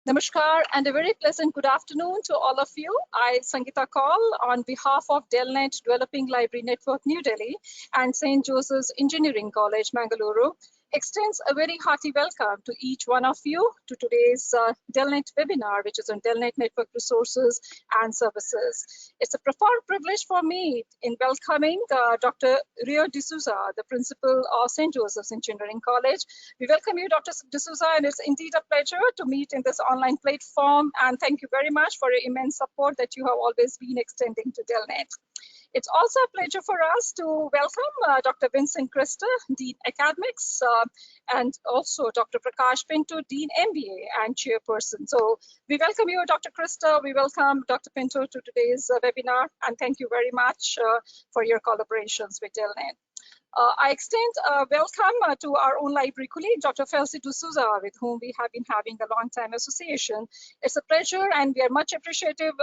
Namaskar and a very pleasant good afternoon to all of you. I, Sangeeta Kaul, on behalf of DELNET Developing Library Network New Delhi and St. Joseph's Engineering College, Mangaluru, extends a very hearty welcome to each one of you to today's DELNET webinar, which is on DELNET Network Resources and Services. It's a profound privilege for me in welcoming Dr. Rio D'Souza, the principal of St. Joseph's Engineering College. We welcome you, Dr. D'Souza, and it's indeed a pleasure to meet in this online platform. And thank you very much for your immense support that you have always been extending to DELNET. It's also a pleasure for us to welcome Dr. Vincent Christa, Dean Academics, and also Dr. Prakash Pinto, Dean MBA and Chairperson. So we welcome you, Dr. Christa. We welcome Dr. Pinto to today's webinar, and thank you very much for your collaborations with DELNET. I extend a welcome to our own library colleague, Dr. Felsi D'Souza, with whom we have been having a long time association. It's a pleasure, and we are much appreciative,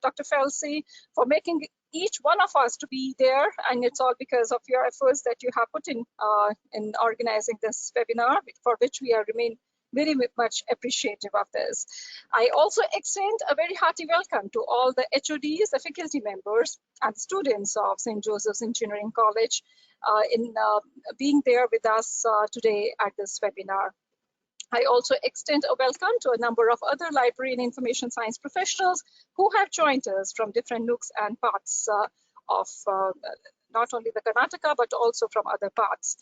Dr. Felsi, for making each one of us to be there, and it's all because of your efforts that you have put in organizing this webinar, for which we remain very much appreciative of this. I also extend a very hearty welcome to all the HODs, the faculty members, and students of St. Joseph's Engineering College in being there with us today at this webinar. I also extend a welcome to a number of other library and information science professionals who have joined us from different nooks and parts of not only the Karnataka, but also from other parts.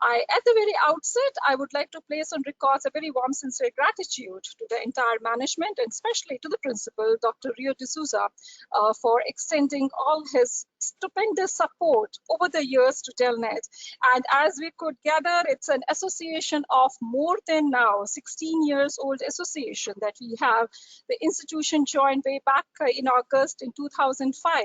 At the very outset, I would like to place on record a very warm, sincere gratitude to the entire management and especially to the principal, Dr. Rio D'Souza, for extending all his stupendous support over the years to DELNET. And as we could gather, it's an association of more than now 16 years old association that we have. The institution joined way back in August in 2005.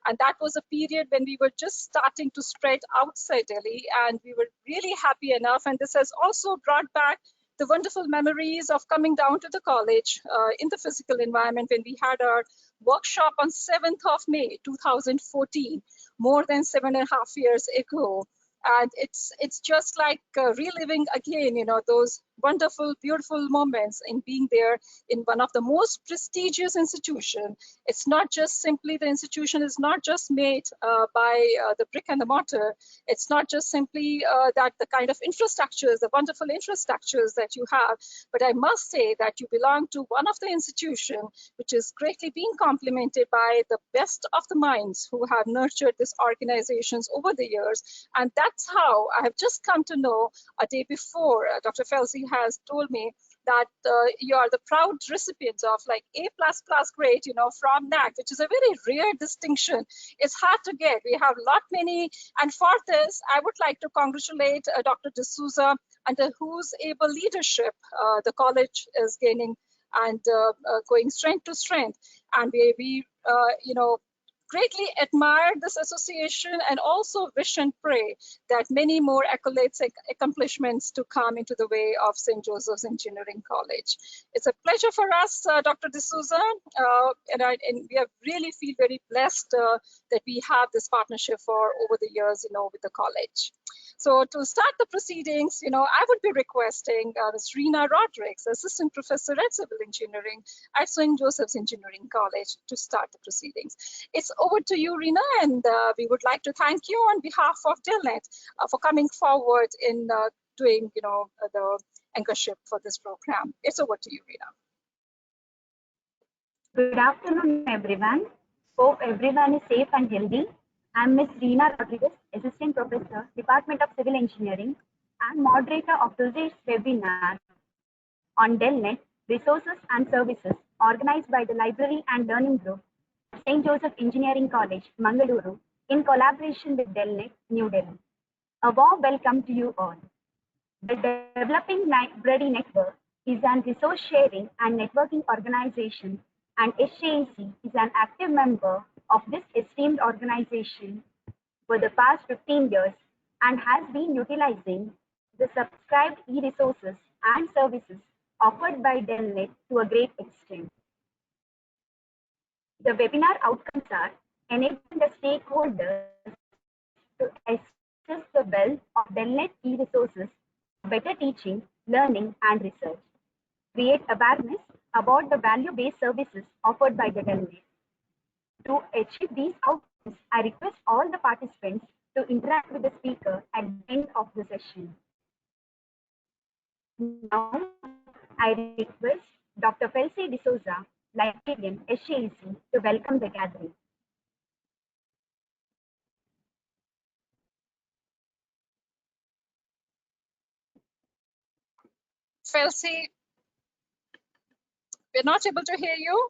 And that was a period when we were just starting to spread outside Delhi, and we were really happy enough. And this has also brought back the wonderful memories of coming down to the college in the physical environment when we had our workshop on 7th of May 2014, more than 7.5 years ago. And it's just like reliving again, those wonderful, beautiful moments in being there in one of the most prestigious institutions. It's not just simply the institution is not just made by the brick and the mortar. It's not just simply that the kind of infrastructures, the wonderful infrastructures that you have, but I must say that you belong to one of the institutions which is greatly being complemented by the best of the minds who have nurtured these organizations over the years. And that's how I have just come to know a day before Dr. Felsi has told me that you are the proud recipients of like A++ grade, from NAC, which is a very rare distinction. It's hard to get. We have lot many. And for this, I would like to congratulate Dr. D'Souza, under whose able leadership the college is gaining and going strength to strength. And we greatly admire this association and also wish and pray that many more accolades and accomplishments to come into the way of St. Joseph's Engineering College. It's a pleasure for us, Dr. D'Souza, and we really feel very blessed that we have this partnership for over the years, with the college. So to start the proceedings, I would be requesting Ms. Rina Rodriguez, Assistant Professor at Civil Engineering at St. Joseph's Engineering College, to start the proceedings. It's over to you, Rina, and we would like to thank you on behalf of DELNET for coming forward in doing, the anchorship for this program. It's over to you, Rina. Good afternoon, everyone. Hope everyone is safe and healthy. I'm Ms. Rina Rodriguez, Assistant Professor, Department of Civil Engineering, and moderator of today's webinar on DELNET Resources and Services, organized by the Library and Learning Group at St. Joseph Engineering College, Mangaluru, in collaboration with DELNET, New Delhi. A warm welcome to you all. The Developing Library Network is an resource sharing and networking organization, and SJEC is an active member of this esteemed organization for the past 15 years and has been utilizing the subscribed e-resources and services offered by DELNET to a great extent. The webinar outcomes are enabling the stakeholders to access the wealth of DELNET e-resources, better teaching, learning, and research, create awareness about the value-based services offered by the DELNET. To achieve these outcomes, I request all the participants to interact with the speaker at the end of the session. Now, I request Dr. Felcy D'Souza, librarian, SAEC, to welcome the gathering. Felcy, we're not able to hear you.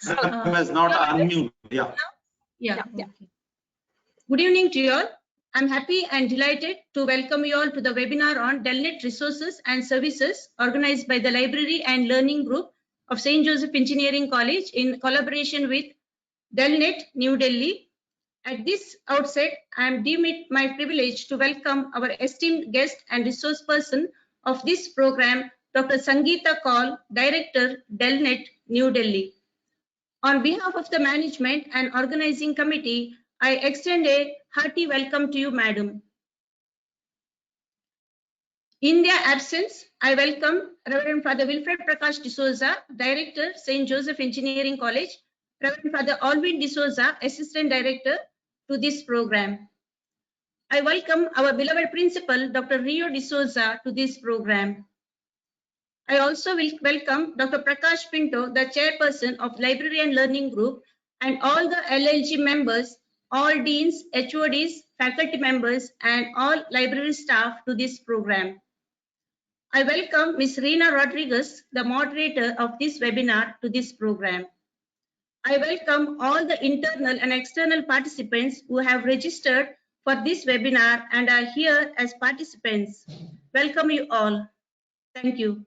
I was not unmute. Yeah. Yeah. Okay. Good evening to you all. I'm happy and delighted to welcome you all to the webinar on DELNET resources and services organized by the Library and Learning Group of St. Joseph Engineering College in collaboration with DELNET New Delhi. At this outset, I am deem it my privilege to welcome our esteemed guest and resource person of this program, Dr. Sangeeta Kaul, Director, DELNET New Delhi. On behalf of the management and organizing committee, I extend a hearty welcome to you, Madam. In their absence, I welcome Reverend Father Wilfred Prakash D'Souza, Director, St. Joseph Engineering College, Reverend Father Alvin D'Souza, Assistant Director, to this program. I welcome our beloved Principal, Dr. Rio D'Souza, to this program. I also will welcome Dr. Prakash Pinto, the Chairperson of Library and Learning Group, and all the LLG members, all deans, HODs, faculty members, and all library staff to this program. I welcome Ms. Rina Rodriguez, the moderator of this webinar, to this program. I welcome all the internal and external participants who have registered for this webinar and are here as participants. Welcome you all. Thank you.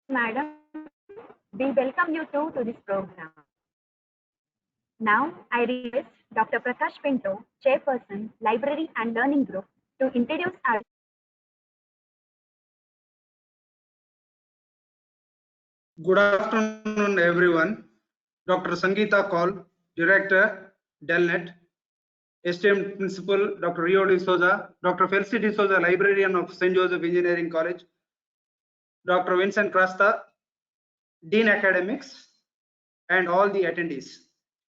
Madam, we welcome you too to this program. Now, I request Dr. Prakash Pinto, Chairperson, Library and Learning Group, to introduce our Good afternoon, everyone. Dr. Sangeeta Kaul, Director, DELNET, esteemed Principal, Dr. Rio D'Souza, Dr. Felcy D'Souza, Librarian of St. Joseph Engineering College, Dr. Vincent Crasta, Dean Academics, and all the attendees.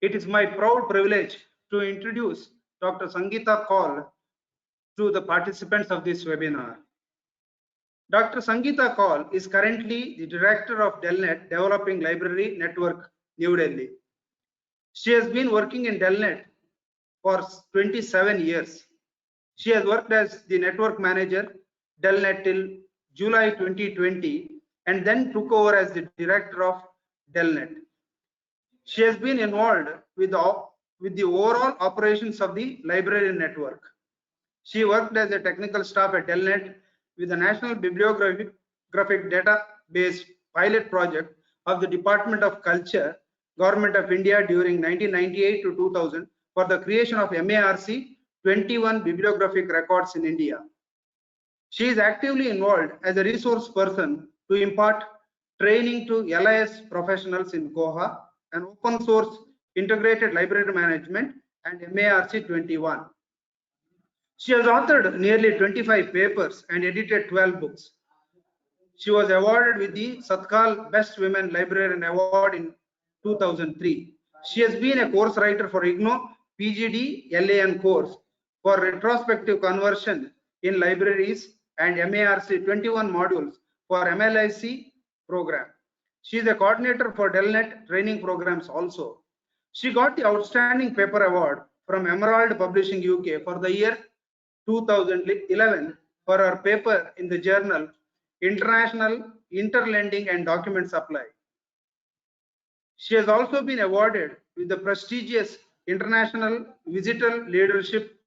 It is my proud privilege to introduce Dr. Sangeeta Kaul to the participants of this webinar. Dr. Sangeeta Kaul is currently the Director of DELNET Developing Library Network, New Delhi. She has been working in DELNET for 27 years. She has worked as the Network Manager, DELNET till July 2020, and then took over as the Director of DELNET. She has been involved with the overall operations of the library network. She worked as a technical staff at DELNET with the National Bibliographic Database pilot project of the Department of Culture, Government of India during 1998 to 2000 for the creation of MARC 21 bibliographic records in India. She is actively involved as a resource person to impart training to LIS professionals in Goa and open source integrated library management and MARC 21. She has authored nearly 25 papers and edited 12 books. She was awarded with the Satkal Best Women Librarian Award in 2003. She has been a course writer for IGNOU PGD LAN course for retrospective conversion in libraries and MARC 21 modules for MLIC program. She is a coordinator for DELNET training programs also. She got the Outstanding Paper Award from Emerald Publishing UK for the year 2011 for her paper in the journal International Interlending and Document Supply. She has also been awarded with the prestigious International Visitor Leadership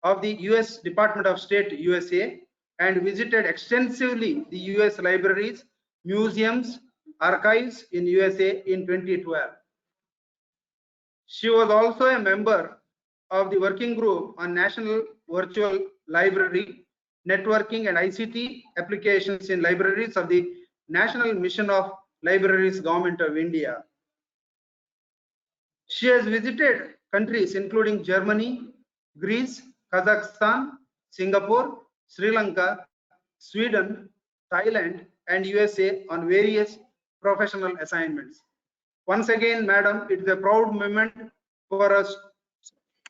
of the US Department of State, USA, and visited extensively the US libraries, museums, archives in USA in 2012. She was also a member of the working group on National Virtual Library, Networking and ICT applications in libraries of the National Mission of Libraries, Government of India. She has visited countries including Germany, Greece, Kazakhstan, Singapore, Sri Lanka, Sweden, Thailand, and USA on various professional assignments. Once again, Madam, it is a proud moment for us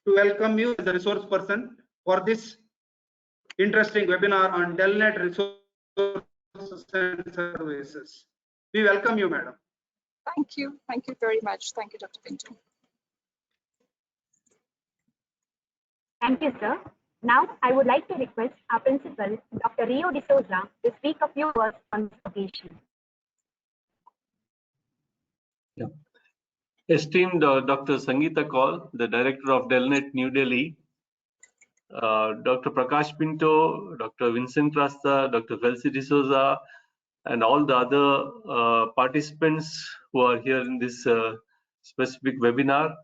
to welcome you as a resource person for this interesting webinar on DELNET resources and services. We welcome you, Madam. Thank you. Thank you very much. Thank you, Dr. Pinto. Thank you, sir. Now, I would like to request our principal, Dr. Rio D'Souza, to speak a few words on this occasion. Yeah. Esteemed Dr. Sangeeta Kaul, the director of DELNET New Delhi, Dr. Prakash Pinto, Dr. Vincent Rasta, Dr. Felsi D'Souza, and all the other participants who are here in this specific webinar.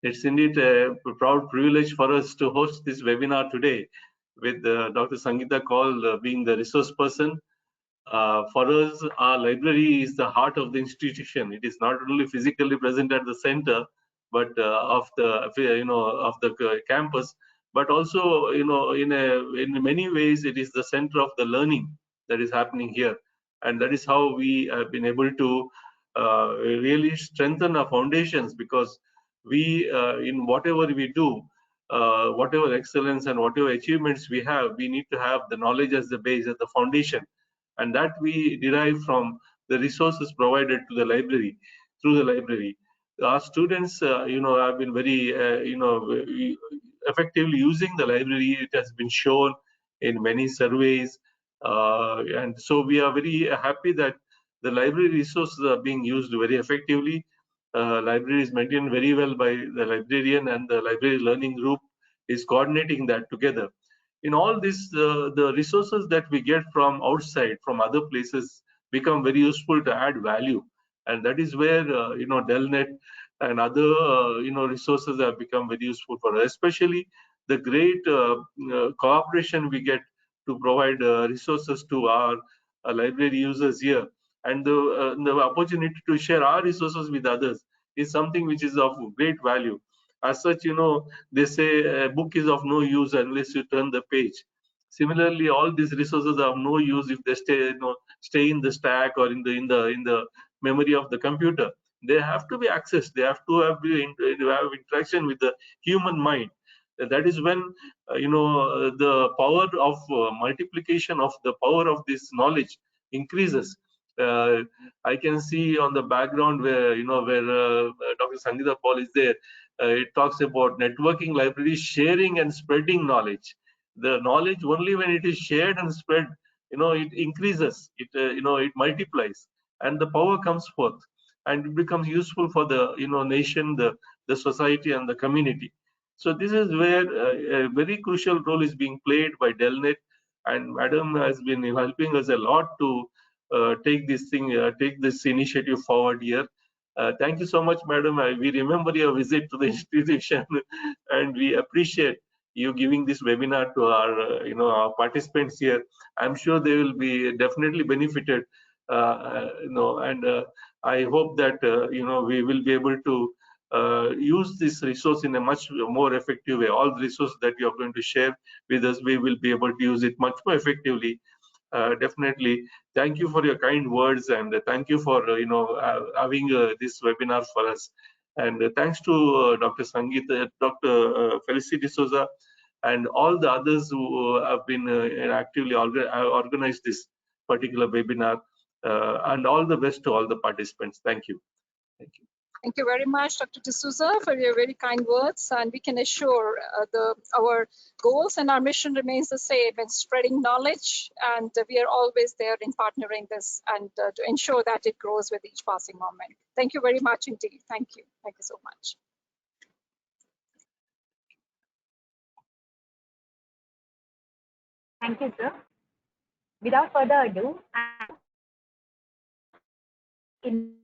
It's indeed a proud privilege for us to host this webinar today with Dr. Sangeeta Kaul being the resource person. For us, our library is the heart of the institution. It is not only physically present at the center, but of the campus, but also in many ways it is the center of the learning that is happening here, and that is how we have been able to really strengthen our foundations, because we in whatever we do, whatever excellence and whatever achievements we have, we need to have the knowledge as the base, as the foundation, and that we derive from the resources provided to the library, through the library. Our students have been very effectively using the library. It has been shown in many surveys, and so we are very happy that the library resources are being used very effectively. Library is maintained very well by the librarian, and the library learning group is coordinating that together. In all this, the resources that we get from outside, from other places, become very useful to add value, and that is where DELNET and other resources have become very useful for us, especially the great cooperation we get to provide resources to our library users here, and the opportunity to share our resources with others is something which is of great value. As such, they say a book is of no use unless you turn the page. Similarly, all these resources are of no use if they stay in the stack or in the memory of the computer. They have to be accessed. They have to have interaction with the human mind. That is when the power of multiplication of the power of this knowledge increases. I can see on the background where Dr. Sangeeta Kaul is there. It talks about networking libraries, sharing and spreading knowledge. The knowledge, only when it is shared and spread, it increases. It multiplies, and the power comes forth, and it becomes useful for the nation, the society, and the community. So this is where a very crucial role is being played by DELNET, and Madam has been helping us a lot to take this initiative forward here. Thank you so much, Madam. We remember your visit to the institution, and we appreciate you giving this webinar to our, our participants here. I'm sure they will be definitely benefited, and I hope that we will be able to use this resource in a much more effective way. All the resources that you are going to share with us, we will be able to use it much more effectively. Definitely, thank you for your kind words, and thank you for having this webinar for us. And thanks to Dr. Sangeeta, Dr. Felsi D'Souza, and all the others who have been actively organized this particular webinar. And all the best to all the participants. Thank you. Thank you. Thank you very much, Dr. D'Souza, for your very kind words. And we can assure our goals and our mission remains the same in spreading knowledge. And we are always there in partnering this and to ensure that it grows with each passing moment. Thank you very much indeed. Thank you. Thank you so much. Thank you, sir. Without further ado, I invite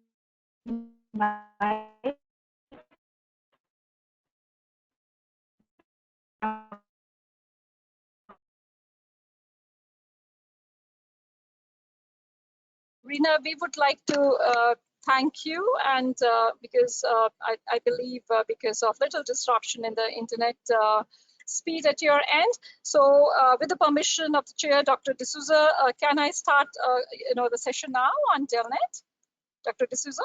Rina, we would like to thank you, and because I believe because of little disruption in the internet speed at your end. So with the permission of the chair, Dr. D'Souza, can I start the session now on DELNET? Dr. D'Souza,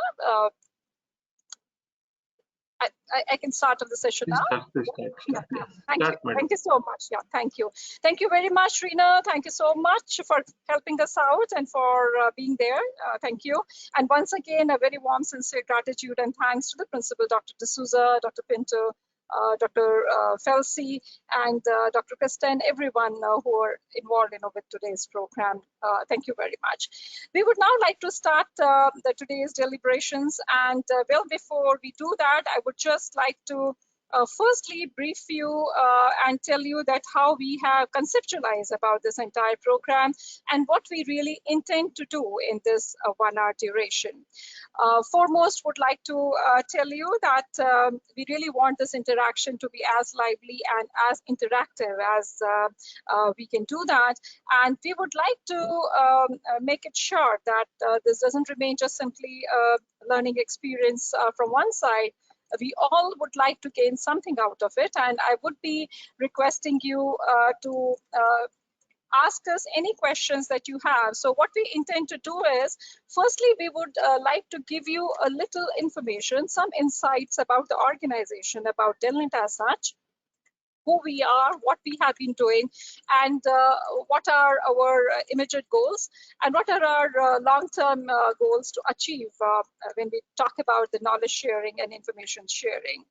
I can start the session now. Thank you so much. Yeah, thank you. Thank you very much, Rina. Thank you so much for helping us out and for being there. Thank you. And once again, a very warm, sincere gratitude and thanks to the principal, Dr. D'Souza, Dr. Pinto, Dr. Felsi, and Dr. Krista, and everyone who are involved with today's program. Thank you very much. We would now like to start today's deliberations, and well, before we do that, I would just like to firstly brief you and tell you that how we have conceptualized about this entire program and what we really intend to do in this 1 hour duration. Foremost, would like to tell you that we really want this interaction to be as lively and as interactive as we can do that. And we would like to make it sure that this doesn't remain just simply a learning experience from one side. We all would like to gain something out of it, and I would be requesting you to ask us any questions that you have. So what we intend to do is, firstly, we would like to give you a little information, some insights about the organization, about DELNET as such, who we are, what we have been doing, and what are our immediate goals, and what are our long-term goals to achieve when we talk about the knowledge sharing and information sharing.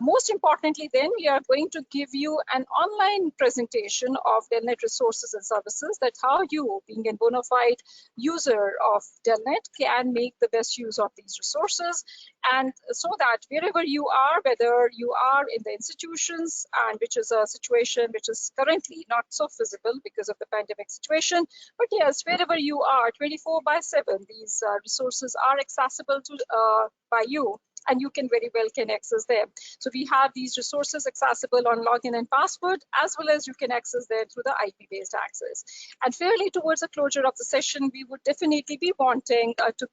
Most importantly, then, we are going to give you an online presentation of DELNET resources and services, that how you, being a bona fide user of DELNET, can make the best use of these resources, and so that wherever you are, whether you are in the institutions, and which is a situation which is currently not so feasible because of the pandemic situation, but yes, wherever you are, 24/7, these resources are accessible to by you, and you can very well can access them. So we have these resources accessible on login and password, as well as you can access them through the IP-based access. And fairly towards the closure of the session, we would definitely be wanting to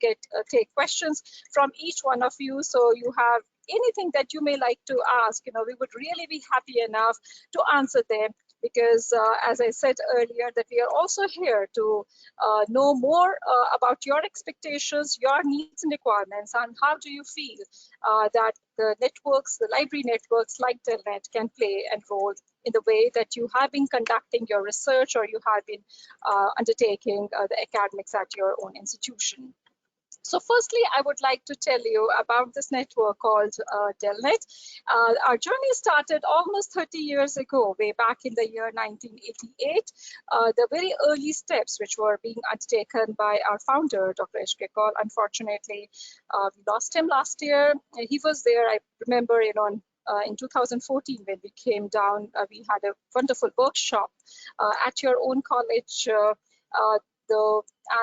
take questions from each one of you. So you have anything that you may like to ask, we would really be happy enough to answer them, because as I said earlier, that we are also here to know more about your expectations, your needs and requirements, and how do you feel that the networks, the library networks like DELNET, can play and role in the way that you have been conducting your research, or you have been undertaking the academics at your own institution. So firstly, I would like to tell you about this network called DELNET. Our journey started almost 30 years ago, way back in the year 1988. The very early steps which were being undertaken by our founder, Dr. H.K. Kaul. Unfortunately, we lost him last year. He was there, I remember, in 2014, when we came down, we had a wonderful workshop at your own college.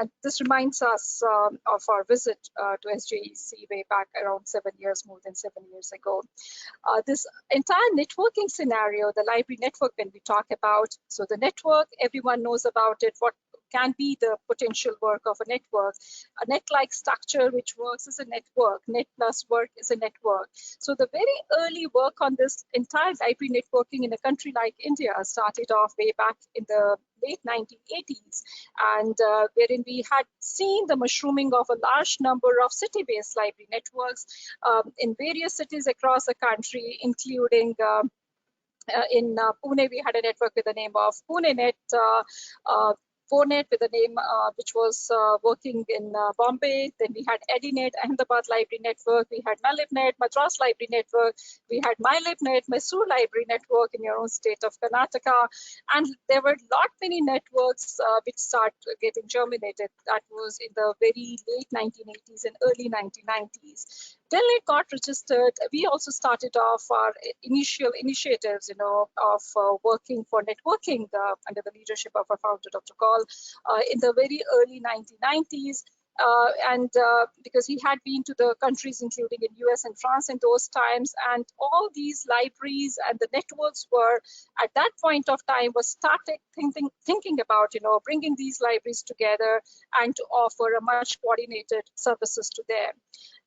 And this reminds us of our visit to SJEC way back around more than 7 years ago. This entire networking scenario, the library network, when we talk about, so the network, everyone knows about it, what can be the potential work of a network. A net-like structure which works as a network, net plus work is a network. So the very early work on this entire library networking in a country like India started off way back in the late 1980s, and wherein we had seen the mushrooming of a large number of city-based library networks in various cities across the country, including in Pune, we had a network with the name of PuneNet, PoNet with a name which was working in Bombay. Then we had EdiNet, Ahmedabad Library Network. We had MalibNet, Madras Library Network. We had MyLibNet, Mysore Library Network in your own state of Karnataka. And there were many networks which started getting germinated. That was in the very late 1980s and early 1990s. DELNET got registered. We also started off our initial initiatives, of working for networking under the leadership of our founder, Dr. Kaul, in the very early 1990s. because he had been to the countries including in US and France in those times, and all these libraries and the networks were at that point of time was started thinking about bringing these libraries together and to offer a much coordinated services to them.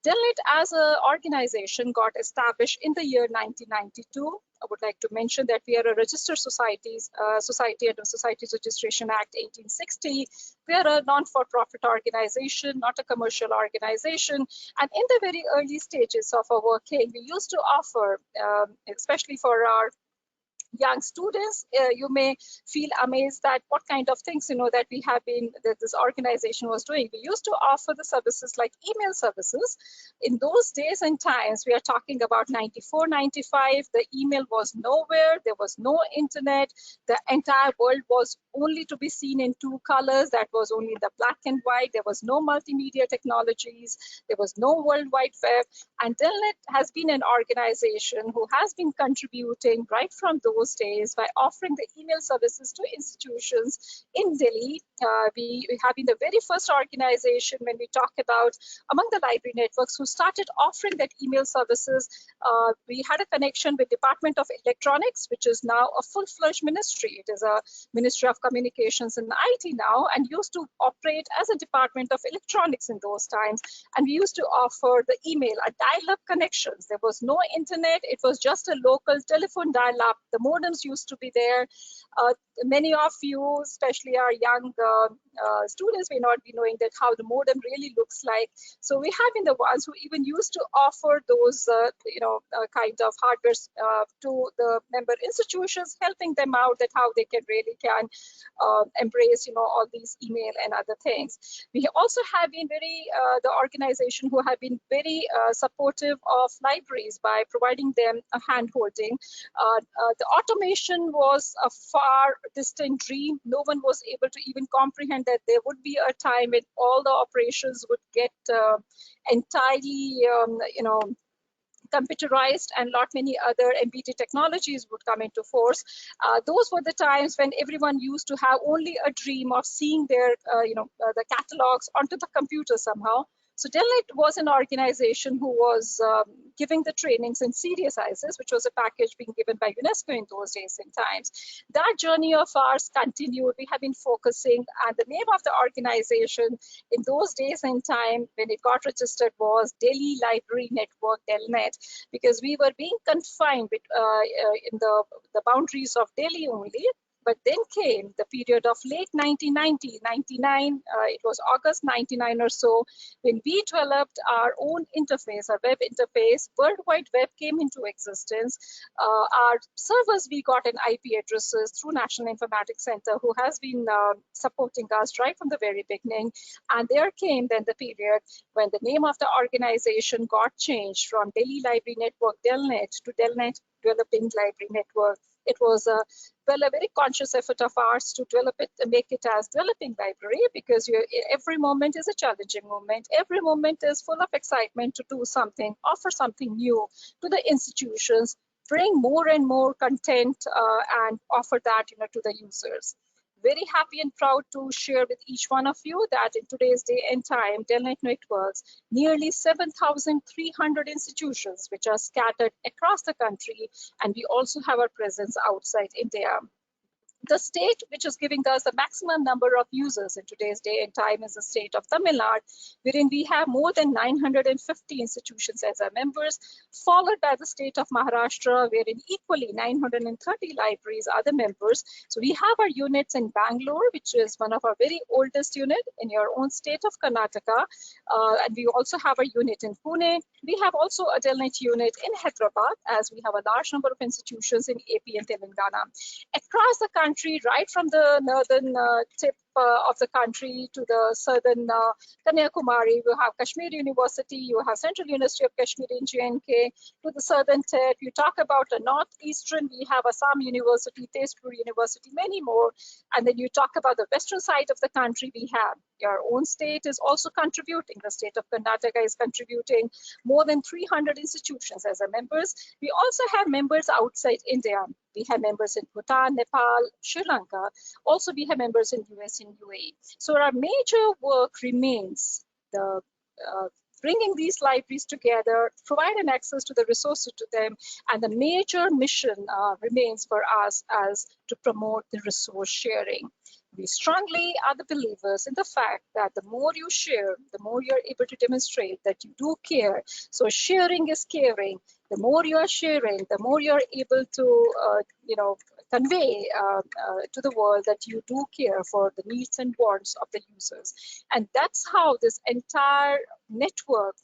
DELNET as an organization got established in the year 1992. I would like to mention that we are a registered society under Societies Registration Act 1860. We are a non-for-profit organization, not a commercial organization. And in the very early stages of our working, we used to offer, especially for our young students, you may feel amazed that what kind of things that we have been, that this organization was doing. We used to offer the services like email services. In those days and times, we are talking about 94, 95, the email was nowhere, there was no internet, the entire world was only to be seen in two colors, that was only the black and white, there was no multimedia technologies, there was no World Wide Web, and DELNET has been an organization who has been contributing right from those days by offering the email services to institutions in Delhi. We have been the very first organization when we talk about among the library networks who started offering that email services. We had a connection with Department of Electronics, which is now a full-fledged ministry. It is a Ministry of Communications and IT now, and used to operate as a Department of Electronics in those times. And we used to offer the email, a dial-up connections. There was no internet. It was just a local telephone dial-up. The modems used to be there. Many of you, especially our young students, may not be knowing that how the modem really looks like. So we have been the ones who even used to offer those, kind of hardware to the member institutions, helping them out that how they can embrace, all these email and other things. We also have been the organization who have been very supportive of libraries by providing them a hand-holding. The automation was a far distant dream. No one was able to even comprehend that there would be a time when all the operations would get entirely, computerized, and many other MBT technologies would come into force. Those were the times when everyone used to have only a dream of seeing their, the catalogs onto the computer somehow. So DELNET was an organization who was giving the trainings in CDSIS, which was a package being given by UNESCO in those days and times. That journey of ours continued. We have been focusing, and the name of the organization in those days and time when it got registered was Delhi Library Network, DELNET, because we were being confined with, in the boundaries of Delhi only. But then came the period of late 1990, 99, it was August 99 or so, when we developed our own interface, our web interface. World Wide Web came into existence. Our servers, we got an IP addresses through National Informatics Center, who has been supporting us right from the very beginning. And there came then the period when the name of the organization got changed from Delhi Library Network, DELNET, to DELNET Developing Library Network. It was a very conscious effort of ours to develop it, make it as developing library, because every moment is a challenging moment. Every moment is full of excitement to do something, offer something new to the institutions, bring more and more content and offer that to the users. Very happy and proud to share with each one of you that in today's day and time, DELNET networks nearly 7,300 institutions which are scattered across the country, and we also have our presence outside India. The state which is giving us the maximum number of users in today's day and time is the state of Tamil Nadu, wherein we have more than 950 institutions as our members, followed by the state of Maharashtra, wherein equally 930 libraries are the members. So we have our units in Bangalore, which is one of our very oldest unit in your own state of Karnataka. And we also have a unit in Pune. We have also a DELNET unit in Hyderabad, as we have a large number of institutions in AP and Telangana. Across the country, right from the northern tip of the country to the southern Kanyakumari, you have Kashmir University, you have Central University of Kashmir in JNK, to the southern tip. You talk about the northeastern, we have Assam University, Tezpur University, many more. And then you talk about the western side of the country, we have your own state is also contributing. The state of Karnataka is contributing more than 300 institutions as our members. We also have members outside India. We have members in Bhutan, Nepal, Sri Lanka. Also, we have members in US and UAE. So our major work remains the bringing these libraries together, provide an access to the resources to them, and the major mission remains for us as to promote the resource sharing. We strongly are the believers in the fact that the more you share, the more you're able to demonstrate that you do care. So sharing is caring. The more you are sharing, the more you're able to, convey to the world that you do care for the needs and wants of the users. And that's how this entire network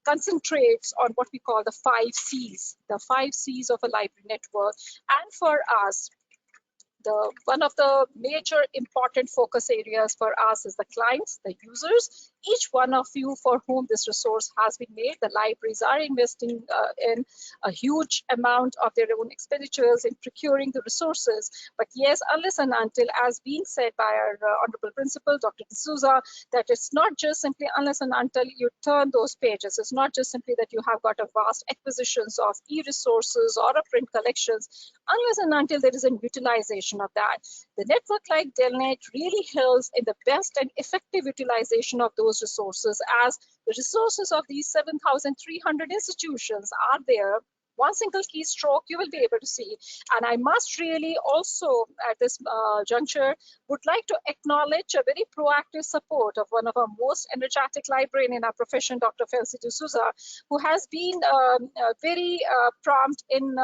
concentrates on what we call the 5 C's, the 5 C's of a library network. And for us, one of the major important focus areas for us is the clients, the users. Each one of you for whom this resource has been made, the libraries are investing in a huge amount of their own expenditures in procuring the resources. But yes, unless and until, as being said by our Honorable Principal, Dr. D'Souza, that it's not just simply unless and until you turn those pages. It's not just simply that you have got a vast acquisitions of e-resources or a print collections, unless and until there is a utilization of that. The network like DELNET really helps in the best and effective utilization of those resources, as the resources of these 7,300 institutions are there. One single keystroke you will be able to see. And I must really also at this juncture would like to acknowledge a very proactive support of one of our most energetic librarian in our profession, Dr. Felicity D'Souza, who has been very prompt in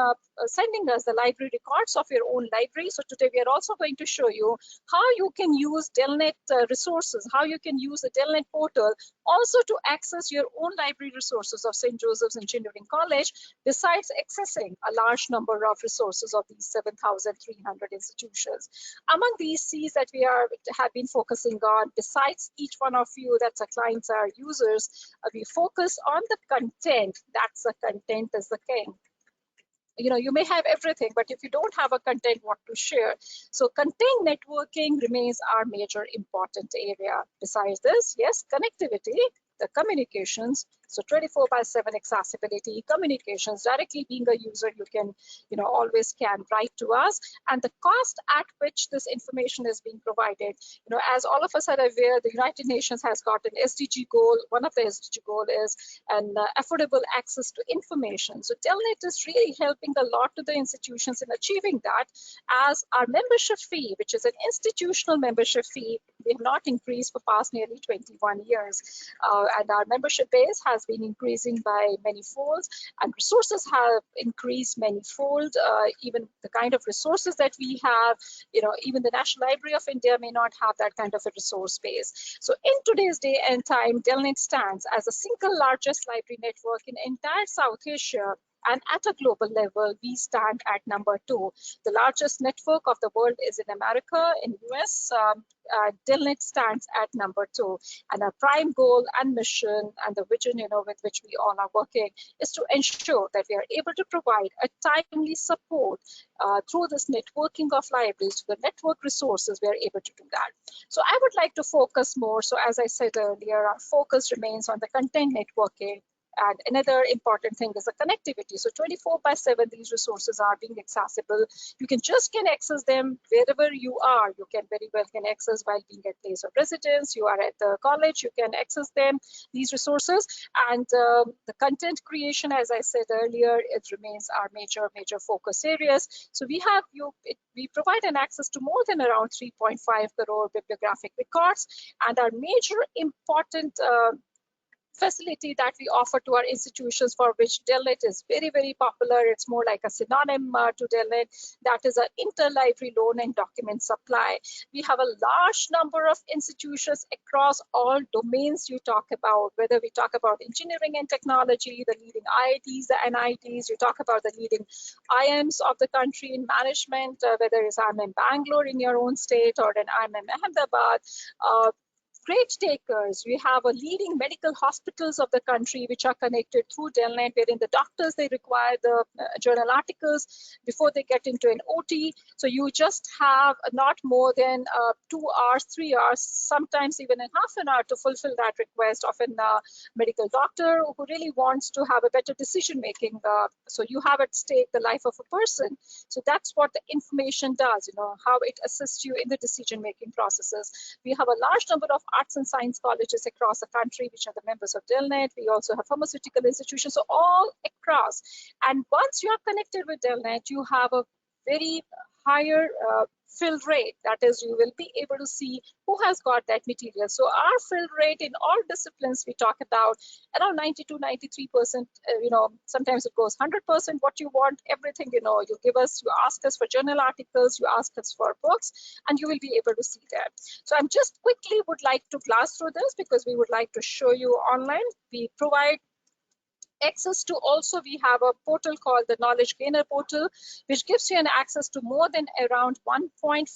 sending us the library records of your own library. So today we are also going to show you how you can use DELNET resources, how you can use the DELNET portal also to access your own library resources of St. Joseph's Engineering College, besides accessing a large number of resources of these 7,300 institutions. Among these C's that we have been focusing on, besides each one of you that's our clients, our users, we focus on the content. That's the content is the king. You may have everything, but if you don't have a content, what to share? So content networking remains our major important area. Besides this, yes, connectivity, the communications, so 24/7 accessibility, communications, directly being a user, you can, always can write to us, and the cost at which this information is being provided. As all of us are aware, the United Nations has got an SDG goal. One of the SDG goal is an affordable access to information. So DELNET is really helping a lot to the institutions in achieving that, as our membership fee, which is an institutional membership fee, we have not increased for past nearly 21 years. And our membership base has been increasing by many folds, and resources have increased many fold. Even the kind of resources that we have, even the National Library of India may not have that kind of a resource base. So in today's day and time, DELNET stands as the single largest library network in entire South Asia. And at a global level, we stand at number 2. The largest network of the world is in America, in US. DELNET stands at number 2. And our prime goal and mission and the vision, with which we all are working, is to ensure that we are able to provide a timely support through this networking of libraries to the network resources. We are able to do that. So I would like to focus more. So as I said earlier, our focus remains on the content networking. And another important thing is the connectivity. So 24/7, these resources are being accessible. You can access them wherever you are. You can very well access while being at place of residence. You are at the college, you can access them, these resources. And the content creation, as I said earlier, it remains our major focus areas. So we provide an access to more than around 3.5 crore bibliographic records. And our major important facility that we offer to our institutions, for which DELNET is very popular. It's more like a synonym to DELNET. That is an interlibrary loan and document supply. We have a large number of institutions across all domains you talk about, whether we talk about engineering and technology, the leading IITs, the NITs, you talk about the leading IIMs of the country in management, whether it's IIM Bangalore in your own state or an IIM Ahmedabad. Great takers. We have a leading medical hospitals of the country which are connected through DELNET, wherein the doctors, they require the journal articles before they get into an OT. So you just have not more than 2 hours, 3 hours, sometimes even in half an hour to fulfill that request of a medical doctor who really wants to have a better decision making. So you have at stake the life of a person. So that's what the information does, how it assists you in the decision making processes. We have a large number of arts and science colleges across the country, which are the members of DELNET. We also have pharmaceutical institutions, so all across. And once you are connected with DELNET, you have a very higher fill rate. That is, you will be able to see who has got that material. So our fill rate in all disciplines we talk about around 92, 93%. Sometimes it goes 100%. What you want, everything, you give us, you ask us for journal articles, you ask us for books, and you will be able to see that. So I'm just quickly would like to glass through this because we would like to show you online. We provide access to, also we have a portal called the Knowledge Gainer portal, which gives you an access to more than around 1.5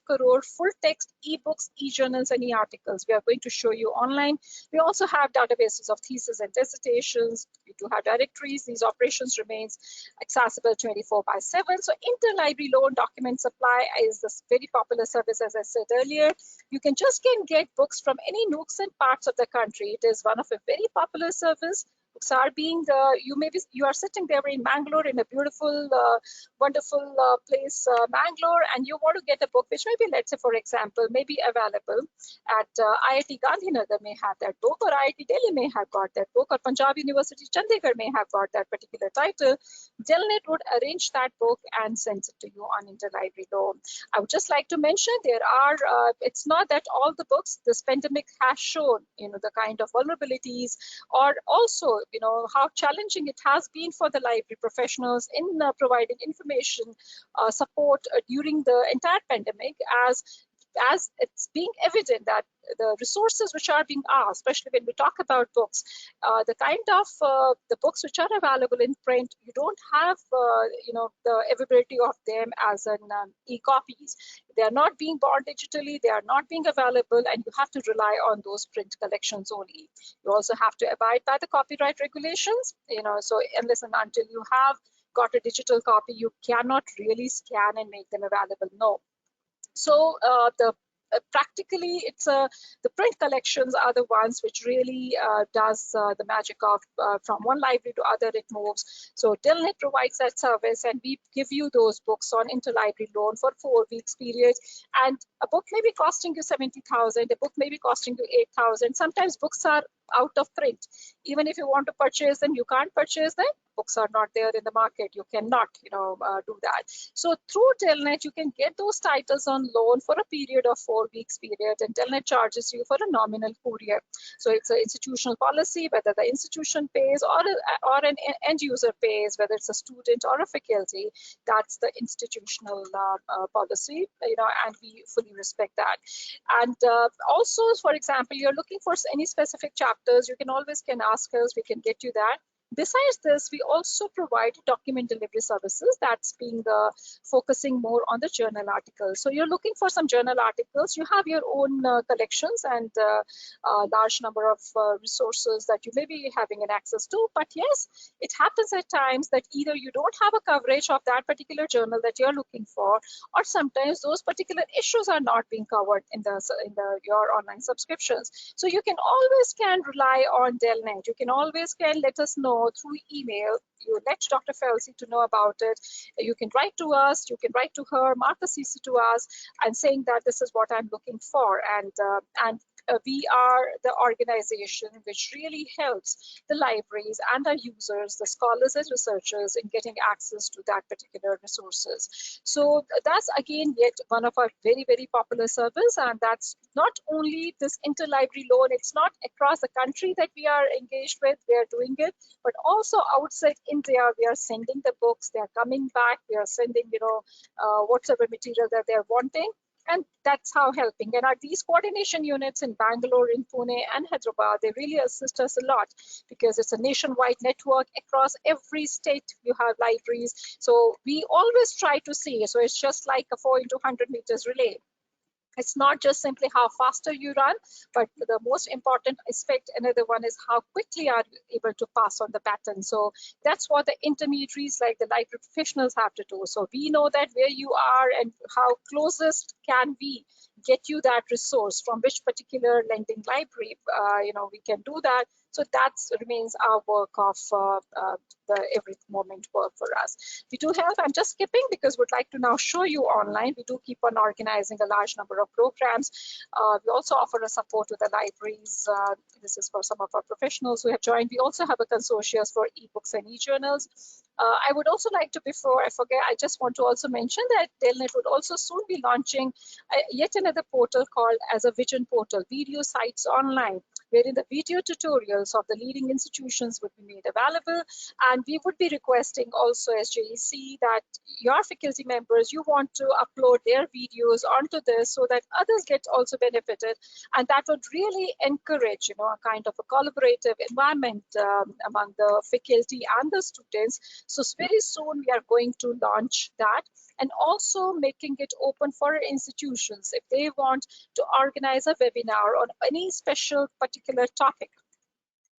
crore full text ebooks, e-journals, and e-articles. We are going to show you online. We also have databases of thesis and dissertations. We do have directories. These operations remains accessible 24/7. So interlibrary loan document supply is this very popular service, as I said earlier. You can just get books from any nooks and parts of the country. It is one of a very popular service. Books are being, you are sitting there in Mangalore, in a beautiful, wonderful place, Mangalore, and you want to get a book which may be, let's say, for example, may be available at IIT Gandhinagar may have that book, or IIT Delhi may have got that book, or Punjab University Chandigarh may have got that particular title. DELNET would arrange that book and send it to you on interlibrary loan. I would just like to mention there are, it's not that all the books, this pandemic has shown, the kind of vulnerabilities, or also how challenging it has been for the library professionals in providing information support during the entire pandemic, as it's being evident that the resources which are being asked, especially when we talk about books, the kind of the books which are available in print, you don't have the availability of them as an e-copies. They are not being bought digitally, they are not being available, and you have to rely on those print collections only. You also have to abide by the copyright regulations, so unless and until you have got a digital copy, you cannot really scan and make them available. No. So practically, it's the print collections are the ones which really does the magic of from one library to other it moves. So DELNET provides that service, and we give you those books on interlibrary loan for 4 weeks period. And a book may be costing you 70,000, a book may be costing you 8,000. Sometimes books are out of print. Even if you want to purchase them, you can't purchase them. Books are not there in the market. You cannot, do that. So through DELNET, you can get those titles on loan for a period of 4 weeks period, and DELNET charges you for a nominal courier. So it's an institutional policy, whether the institution pays or an end user pays, whether it's a student or a faculty. That's the institutional policy, and we fully respect that. And also, for example, you're looking for any specific chapters, you can always ask us, we can get you that. Besides this, we also provide document delivery services. That's being focusing more on the journal articles. So you're looking for some journal articles. You have your own collections and a large number of resources that you may be having an access to. But yes, it happens at times that either you don't have a coverage of that particular journal that you're looking for, or sometimes those particular issues are not being covered in your online subscriptions. So you can always rely on DELNET. You can always let us know through email. You let Dr. Felsi to know about it. You can write to us, you can write to her, mark a CC to us, and saying that this is what I'm looking for. And we are the organization which really helps the libraries and our users, the scholars and researchers, in getting access to that particular resources. So that's again yet one of our very, very popular service, and that's not only this interlibrary loan, it's not across the country that we are engaged with, we are doing it, but also outside India, we are sending the books, they are coming back, we are sending, whatever material that they're wanting. And that's how helping. And these coordination units in Bangalore, in Pune, and Hyderabad, they really assist us a lot because it's a nationwide network. Across every state, you have libraries. So we always try to see. So it's just like a 4 into 100 meters relay. It's not just simply how faster you run, but the most important aspect, another one, is how quickly are you able to pass on the baton. So that's what the intermediaries like the library professionals have to do. So we know that where you are and how closest can we get you that resource from which particular lending library, we can do that. So that remains our work of the every moment work for us. We do have, I'm just skipping because we'd like to now show you online. We do keep on organizing a large number of programs. We also offer a support to the libraries. This is for some of our professionals who have joined. We also have a consortium for ebooks and e-journals. I would also like to, before I forget, I just want to also mention that DELNET would also soon be launching yet another portal called as a Vision Portal, video sites online, wherein the video tutorials of the leading institutions would be made available. And we would be requesting also as JEC that your faculty members, you want to upload their videos onto this so that others get also benefited. And that would really encourage, you know, a kind of a collaborative environment among the faculty and the students. So very soon we are going to launch that, and also making it open for institutions if they want to organize a webinar on any special particular topic,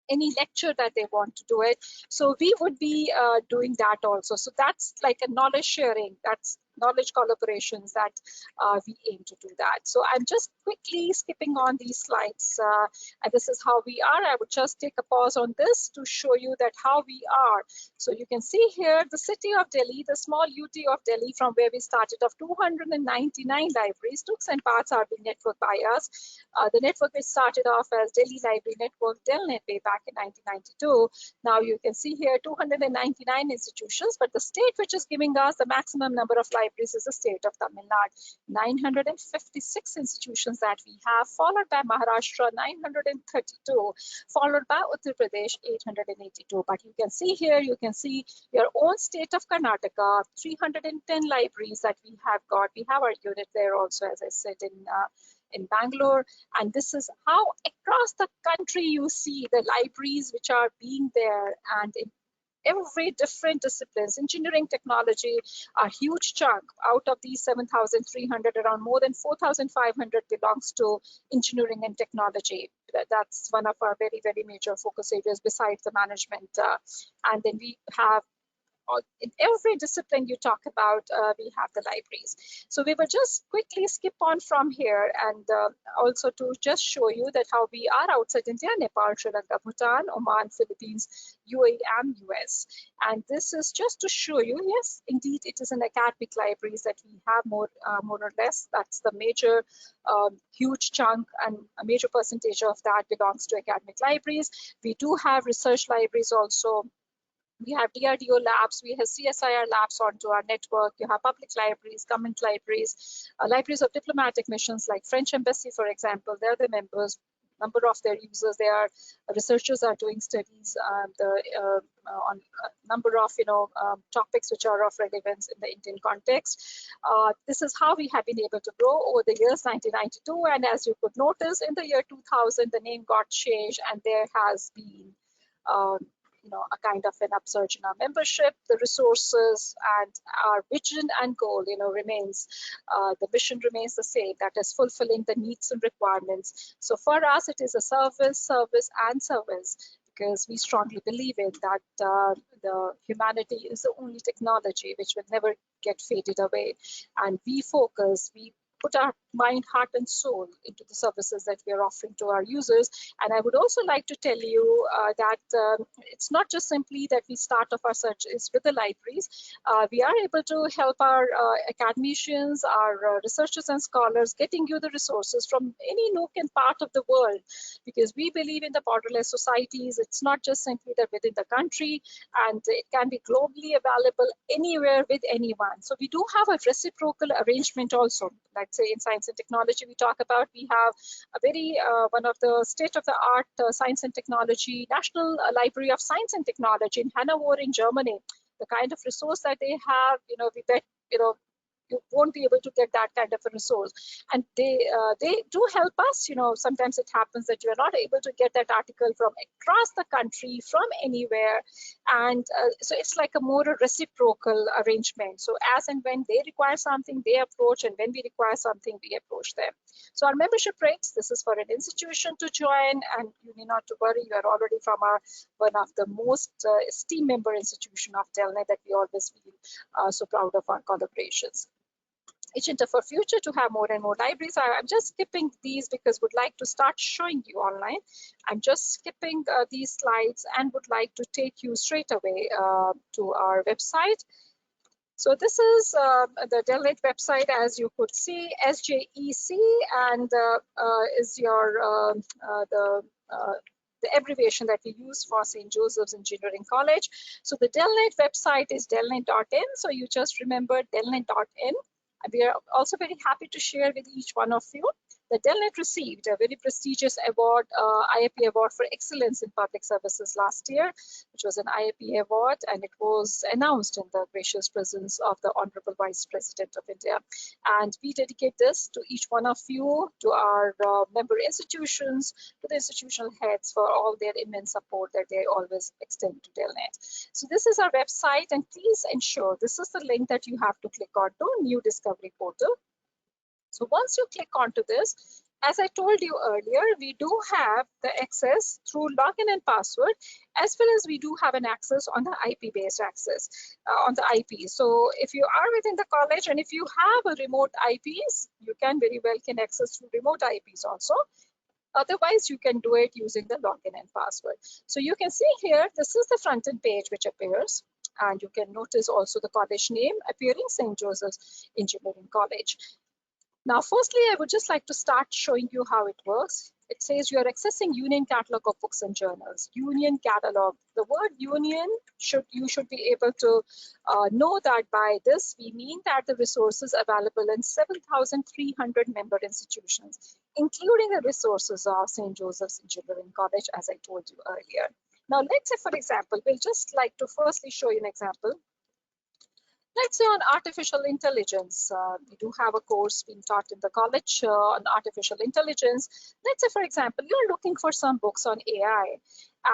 any lecture that they want to do it. So we would be doing that also. So that's like a knowledge sharing, that's knowledge collaborations that we aim to do that. So I'm just quickly skipping on these slides, and this is how we are. I would just take a pause on this to show you that how we are. So you can see here the city of Delhi, the small UT of Delhi, from where we started of 299 libraries. Nooks and parts are being networked by us. The network which started off as Delhi Library Network, DELNET, way back in 1992. Now you can see here 299 institutions, but the state which is giving us the maximum number of libraries is the state of Tamil Nadu. 956 institutions that we have, followed by Maharashtra 932, followed by Uttar Pradesh 882. But you can see here, you can see your own state of Karnataka, 310 libraries that we have got. We have our unit there also, as I said, in Bangalore. And this is how across the country you see the libraries which are being there, and in every different disciplines. Engineering, technology, a huge chunk out of these 7,300, around more than 4,500 belongs to engineering and technology. That's one of our very, very major focus areas besides the management. And then we have in every discipline you talk about, we have the libraries. So we will just quickly skip on from here, and also to just show you that how we are outside India, Nepal, Sri Lanka, Bhutan, Oman, Philippines, UAE, and US. And this is just to show you, yes, indeed, it is an academic libraries that we have more or less. That's the major, huge chunk, and a major percentage of that belongs to academic libraries. We do have research libraries also. We have DRDO labs, we have CSIR labs onto our network. You have public libraries, government libraries, libraries of diplomatic missions like French Embassy, for example. They're the members. Number of their users, their researchers are doing studies on a number of topics which are of relevance in the Indian context. This is how we have been able to grow over the years 1992, and as you could notice, in the year 2000 the name got changed, and there has been a kind of an upsurge in our membership. The resources and our vision and goal, remains, the mission remains the same, that is fulfilling the needs and requirements. So for us, it is a service, because we strongly believe in that the humanity is the only technology which will never get faded away. And we put our mind, heart, and soul into the services that we are offering to our users. And I would also like to tell you that it's not just simply that we start off our searches with the libraries. We are able to help our academicians, our researchers and scholars, getting you the resources from any nook and part of the world, because we believe in the borderless societies. It's not just simply that within the country, and it can be globally available anywhere with anyone. So we do have a reciprocal arrangement also. Let's say in science and technology we talk about, we have a very one of the state-of-the-art science and technology National Library of Science and Technology in Hanover in Germany. The kind of resource that they have, we bet you won't be able to get that kind of a resource. And they do help us. Sometimes it happens that you are not able to get that article from across the country, from anywhere. And so it's like a more reciprocal arrangement. So as and when they require something, they approach, and when we require something, we approach them. So our membership rates, this is for an institution to join, and you need not to worry, you are already from one of the most esteemed member institution of DELNET, that we always feel so proud of our collaborations. agenda for future to have more and more libraries. I'm just skipping these because would like to start showing you online. I'm just skipping these slides and would like to take you straight away to our website. So this is the DELNET website, as you could see, SJEC, and is your the abbreviation that we use for St. Joseph's Engineering College. So the DELNET website is delnet.in. So you just remember delnet.in. We are also very happy to share with each one of you that DELNET received a very prestigious award, IAP Award for Excellence in Public Services last year, which was an IAP award, and it was announced in the gracious presence of the Honorable Vice President of India. And we dedicate this to each one of you, to our member institutions, to the institutional heads for all their immense support that they always extend to DELNET. So this is our website, and please ensure this is the link that you have to click on to New Discovery Portal. So once you click onto this, as I told you earlier, we do have the access through login and password, as well as we do have an access on the IP-based access on the IP. So if you are within the college and if you have a remote IPs, you can very well can access through remote IPs also. Otherwise, you can do it using the login and password. So you can see here, this is the front end page which appears. And you can notice also the college name appearing, St. Joseph's Engineering College. Now, firstly, I would just like to start showing you how it works. It says you are accessing Union Catalog of Books and Journals. Union Catalog. The word union, you should be able to know that by this, we mean that the resources available in 7,300 member institutions, including the resources of St. Joseph's Engineering College, as I told you earlier. Now, let's say, for example, we'll just like to firstly show you an example. Let's say on artificial intelligence, we do have a course being taught in the college on artificial intelligence. Let's say, for example, you're looking for some books on AI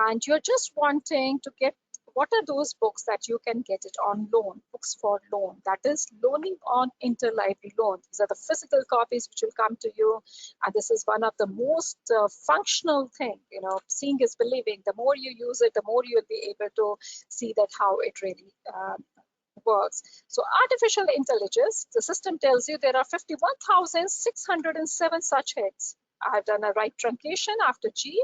and you're just wanting to get what are those books that you can get it on loan, books for loan, that is loaning on interlibrary loan. These are the physical copies which will come to you. And this is one of the most functional thing, seeing is believing. The more you use it, the more you'll be able to see that how it really works. So artificial intelligence, the system tells you there are 51,607 such hits. I have done a right truncation after G,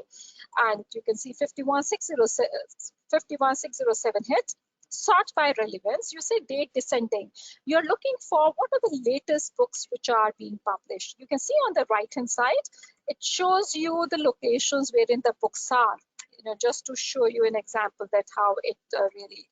and you can see 51,607 hits. Sort by relevance, you say date descending. You're looking for what are the latest books which are being published. You can see on the right hand side, it shows you the locations wherein the books are, just to show you an example that how it really.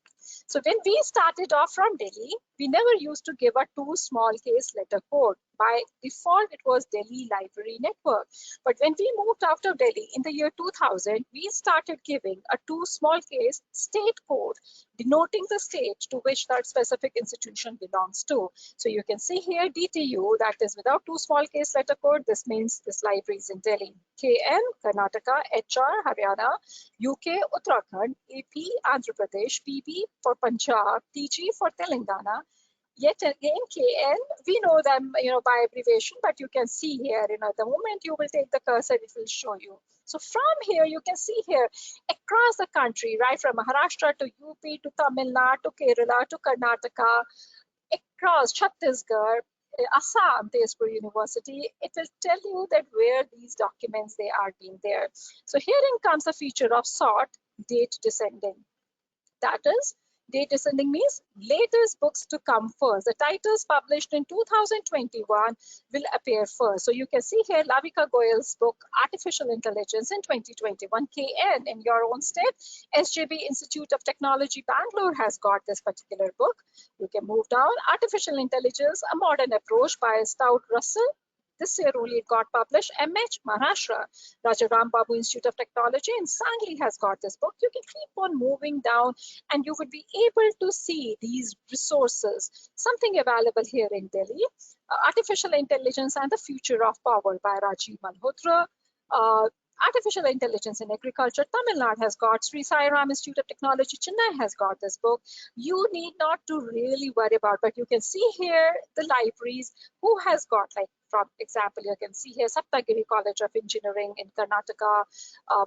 So when we started off from Delhi, we never used to give a 2 small case letter code. By default, it was Delhi Library Network. But when we moved out of Delhi in the year 2000, we started giving a 2 small case state code, denoting the state to which that specific institution belongs to. So you can see here DTU, that is without 2 small case letter code. This means this library is in Delhi. KN, Karnataka, HR, Haryana, UK, Uttarakhand, AP, Andhra Pradesh, PB for Punjab, TG for Telangana. Yet again, KN, we know them, by abbreviation, but you can see here, the moment you will take the cursor, it will show you. So from here, you can see here across the country, right from Maharashtra to UP to Tamil Nadu to Kerala to Karnataka, across Chhattisgarh, Assam, Tezpur University, it will tell you that where these documents they are being there. So herein comes the feature of sort, date descending. That is, date descending means latest books to come first. The titles published in 2021 will appear first. So you can see here Lavika Goyal's book, Artificial Intelligence in 2021, KN in your own state. SJB Institute of Technology, Bangalore has got this particular book. You can move down. Artificial Intelligence, A Modern Approach by Stout Russell. This year only it got published. MH, Maharashtra. Rajaram Babu Institute of Technology in Sangli has got this book. You can keep on moving down and you would be able to see these resources. Something available here in Delhi. Artificial Intelligence and the Future of Power by Rajiv Malhotra. Artificial Intelligence in Agriculture, Tamil Nadu has got. Sri Sai Ram Institute of Technology, Chennai has got this book. You need not to really worry about, but you can see here the libraries who has got, like, for example, you can see here Saptagiri College of Engineering in Karnataka,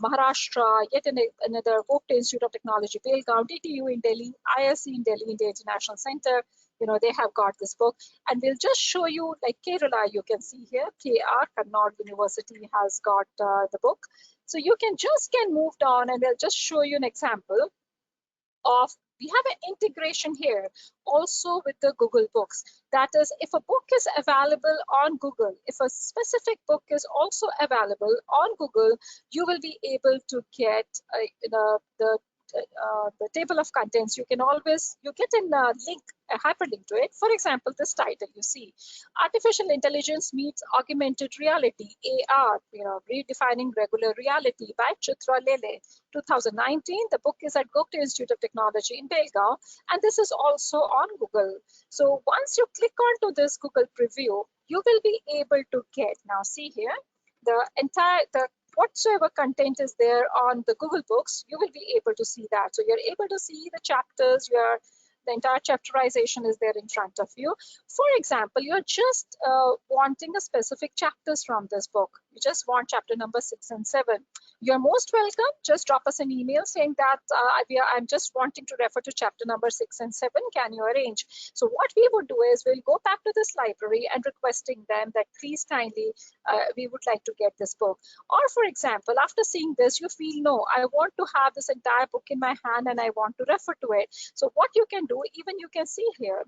Maharashtra, yet another Gopte Institute of Technology, Belgaum, DTU in Delhi, ISC in Delhi, India International Center, they have got this book. And we'll just show you, like Kerala, you can see here, KR, Kannada University has got the book. So you can move on, and we'll just show you an example of, we have an integration here also with the Google Books. That is, if a book is available on Google, if a specific book is also available on Google, you will be able to get the table of contents. You get in a link, a hyperlink to it. For example, this title you see, Artificial Intelligence Meets Augmented Reality, AR, Redefining Regular Reality by Chitra Lele, 2019. The book is at Gokta Institute of Technology in Belgaum, and this is also on Google. So once you click onto this Google preview, you will be able to get, now see here, the whatsoever content is there on the Google Books, you will be able to see that. So you're able to see the chapters, the entire chapterization is there in front of you. For example, you're just wanting a specific chapters from this book. You just want chapter number 6 and 7. You're most welcome. Just drop us an email saying that I'm just wanting to refer to chapter number 6 and 7. Can you arrange? So what we would do is we'll go back to this library and requesting them that please kindly, we would like to get this book. Or for example, after seeing this, you feel, no, I want to have this entire book in my hand and I want to refer to it. So what you can do, even you can see here,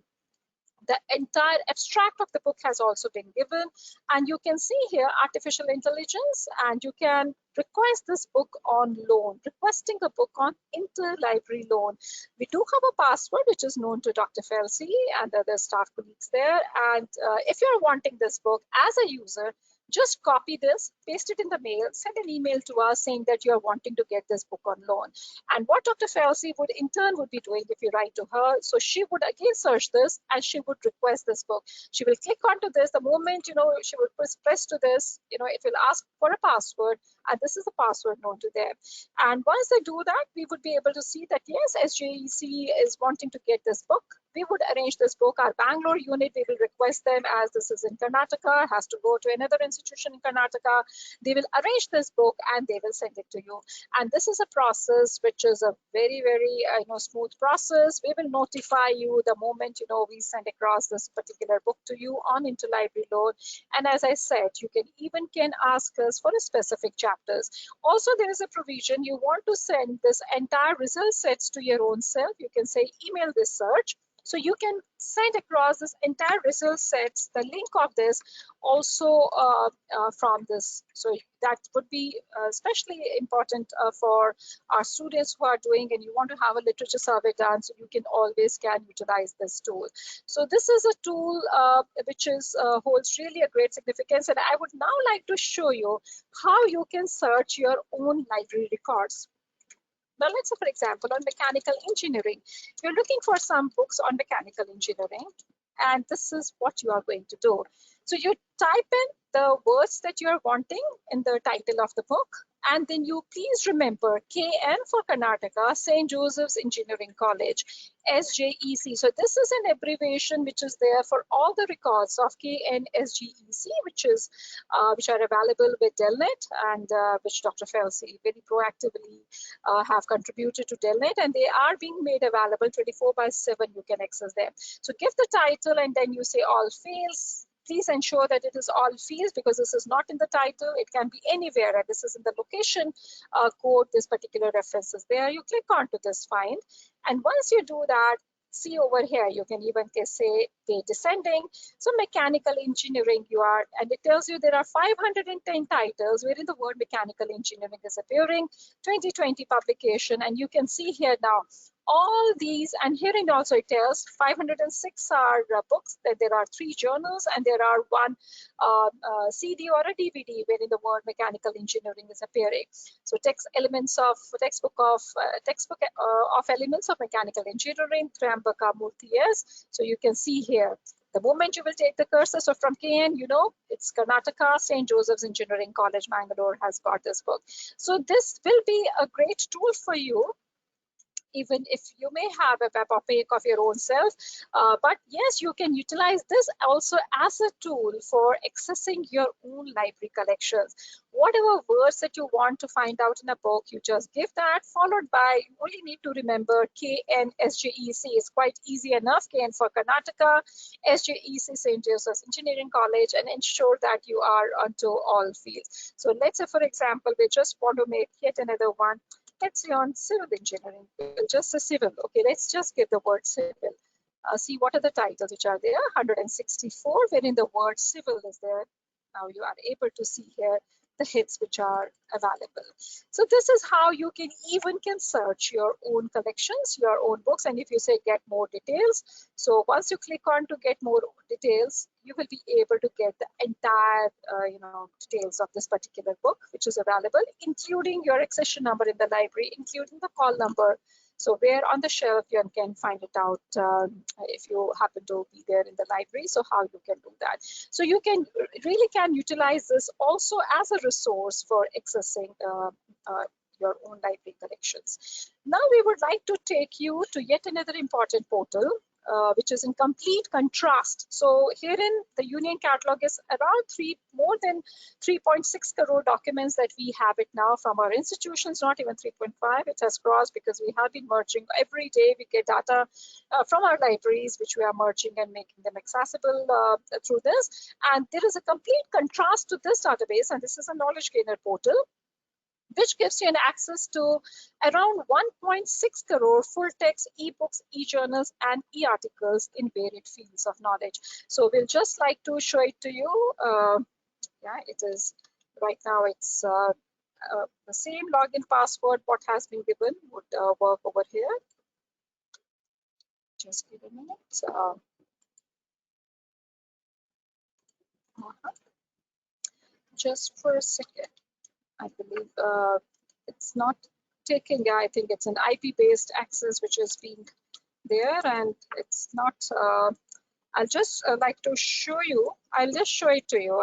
the entire abstract of the book has also been given, and you can see here artificial intelligence, and you can request this book on loan, requesting a book on interlibrary loan. We do have a password which is known to Dr. Felsi and other staff colleagues there, and if you're wanting this book as a user, just copy this, paste it in the mail, send an email to us saying that you are wanting to get this book on loan. And what Dr. Felsi would in turn would be doing if you write to her, so she would again search this and she would request this book. She will click onto this. The moment, she would press to this, it will ask for a password, and this is the password known to them. And once they do that, we would be able to see that, yes, SJEC is wanting to get this book. We would arrange this book. Our Bangalore unit, we will request them, as this is in Karnataka, has to go to another institution in Karnataka. They will arrange this book and they will send it to you. And this is a process which is a very, very smooth process. We will notify you the moment we send across this particular book to you on interlibrary loan. And as I said, you can ask us for a specific chapters. Also, there is a provision, you want to send this entire result sets to your own self. You can say email this search. So you can send across this entire result sets, the link of this also from this. So that would be especially important for our students who are doing, and you want to have a literature survey done, so you can utilize this tool. So this is a tool which holds really a great significance, and I would now like to show you how you can search your own library records. Now, let's say, for example, on mechanical engineering, you're looking for some books on mechanical engineering, and this is what you are going to do. So you type in the words that you're wanting in the title of the book, and then you please remember KN for Karnataka, St. Joseph's Engineering College, SJEC. So this is an abbreviation which is there for all the records of KN SJEC, which are available with DELNET, and which Dr. Felsi very proactively have contributed to DELNET, and they are being made available 24/7. You can access them. So give the title, and then you say all fields. Please ensure that it is all fields, because this is not in the title. It can be anywhere, and this is in the location code. This particular reference is there. You click onto this find, and once you do that, see over here, you can even say the descending. So mechanical engineering and it tells you there are 510 titles wherein the word mechanical engineering is appearing, 2020 publication, and you can see here now all these, and herein also it tells 506 are books, that there are 3 journals, and there are 1 CD or a DVD wherein the word mechanical engineering is appearing. So textbook of elements of mechanical engineering, Triambaka Murthy. So you can see here, the moment you will take the cursor, so from KN, it's Karnataka, St. Joseph's Engineering College, Mangalore has got this book. So this will be a great tool for you even if you may have a web page of your own self. But yes, you can utilize this also as a tool for accessing your own library collections. Whatever words that you want to find out in a book, you just give that, followed by, you only need to remember KNSJEC. Is quite easy enough. KN for Karnataka, SJEC St. Joseph's Engineering College, and ensure that you are onto all fields. So let's say, for example, we just want to make yet another one. Let's say on civil engineering, just a civil. Okay, let's just give the word civil. See what are the titles which are there. 164, wherein the word civil is there. Now you are able to see here the hits which are available. So this is how you can search your own collections, your own books. And if you say get more details, so once you click on to get more details, you will be able to get the entire details of this particular book which is available, including your accession number in the library, including the call number. So where on the shelf you can find it out if you happen to be there in the library. So how you can do that. So you can really utilize this also as a resource for accessing your own library collections. Now we would like to take you to yet another important portal, which is in complete contrast. So herein the Union Catalog is around more than 3.6 crore documents that we have it now from our institutions, not even 3.5. It has crossed because we have been merging every day. We get data from our libraries, which we are merging and making them accessible through this. And there is a complete contrast to this database, and this is a knowledge gainer portal, which gives you an access to around 1.6 crore full text ebooks, e-journals, and e-articles in varied fields of knowledge. So we'll just like to show it to you. Yeah, it is right now. It's the same login password what has been given would work over here. Just give a minute. Just for a second. I believe it's not taking, I think it's an IP-based access which is being there, and it's not, I'll just like to show you, I'll just show it to you.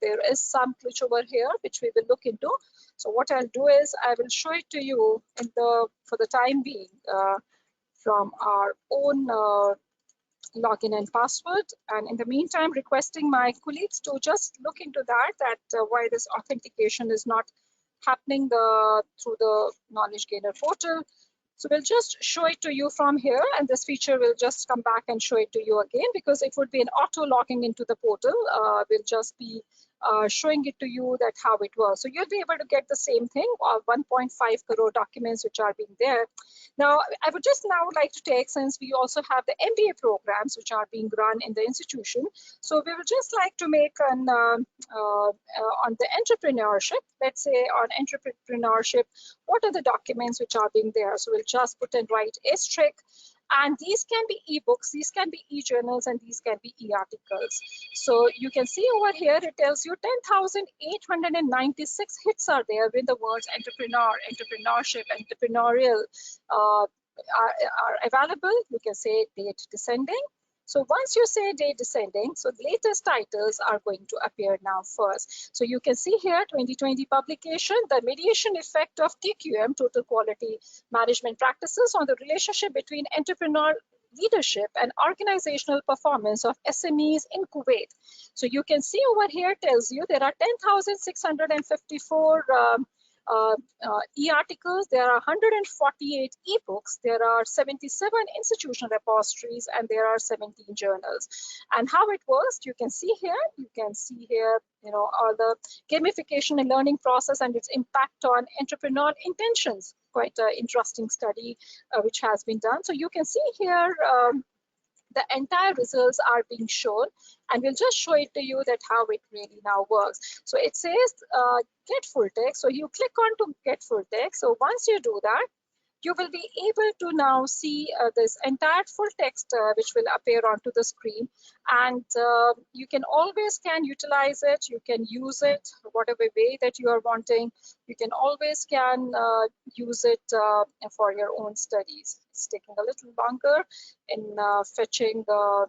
There is some glitch over here which we will look into. So what I'll do is I will show it to you for the time being from our own login and password, and in the meantime requesting my colleagues to just look into that why this authentication is not happening through the knowledge gainer portal. So we'll just show it to you from here, and this feature will just come back and show it to you again, because it would be an auto logging into the portal. We'll just be showing it to you that how it works. So you'll be able to get the same thing of 1.5 crore documents which are being there. Now, I would just now like to take, since we also have the MBA programs which are being run in the institution, so we would just like to make an on the entrepreneurship. Let's say on entrepreneurship, what are the documents which are being there? So we'll just put and write asterisk. And these can be ebooks, these can be e-journals, and these can be e-articles. So you can see over here, it tells you 10,896 hits are there with the words entrepreneur, entrepreneurship, entrepreneurial are available. You can say date descending. So once you say date descending, so the latest titles are going to appear now first. So you can see here 2020 publication, the mediation effect of TQM, total quality management practices, on the relationship between entrepreneur leadership and organizational performance of SMEs in Kuwait. So you can see over here tells you there are 10,654 e-articles, there are 148 ebooks, there are 77 institutional repositories, and there are 17 journals. And how it works, you can see here, all the gamification and learning process and its impact on entrepreneurial intentions. Quite an interesting study which has been done. So you can see here the entire results are being shown, and we'll just show it to you that how it really now works. So it says get full text. So you click on to get full text. So once you do that, you will be able to now see this entire full text which will appear onto the screen, and you can always utilize it. You can use it whatever way that you are wanting. You can always use it for your own studies. It's taking a little longer in fetching the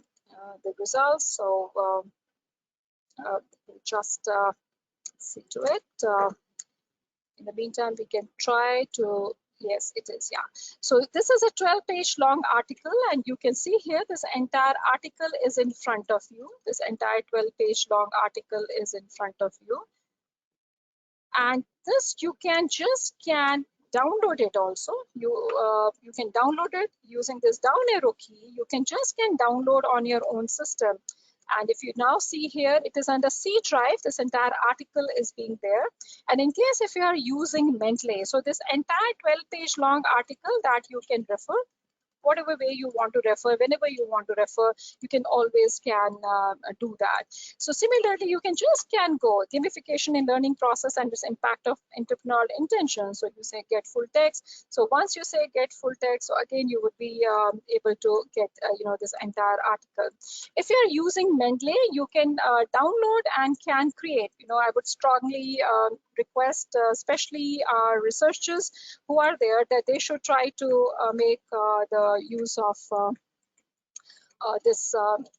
results, so we'll just see to it. In the meantime, we can try to Yes, it is. Yeah. So this is a 12-page long article, and you can see here this entire article is in front of you. This entire 12-page long article is in front of you. And this you can download it also. You can download it using this down arrow key. You can download on your own system. And if you now see here, it is under C drive. This entire article is being there. And in case if you are using Mendeley, so this entire 12-page long article that you can refer, whatever way you want to refer, whenever you want to refer, you can always do that. So similarly, you can go gamification in learning process and this impact of entrepreneurial intention. So you say get full text. So once you say get full text, so again you would be able to get this entire article. If you are using Mendeley, you can download and can create. I would strongly request, especially our researchers who are there, that they should try to make the use of this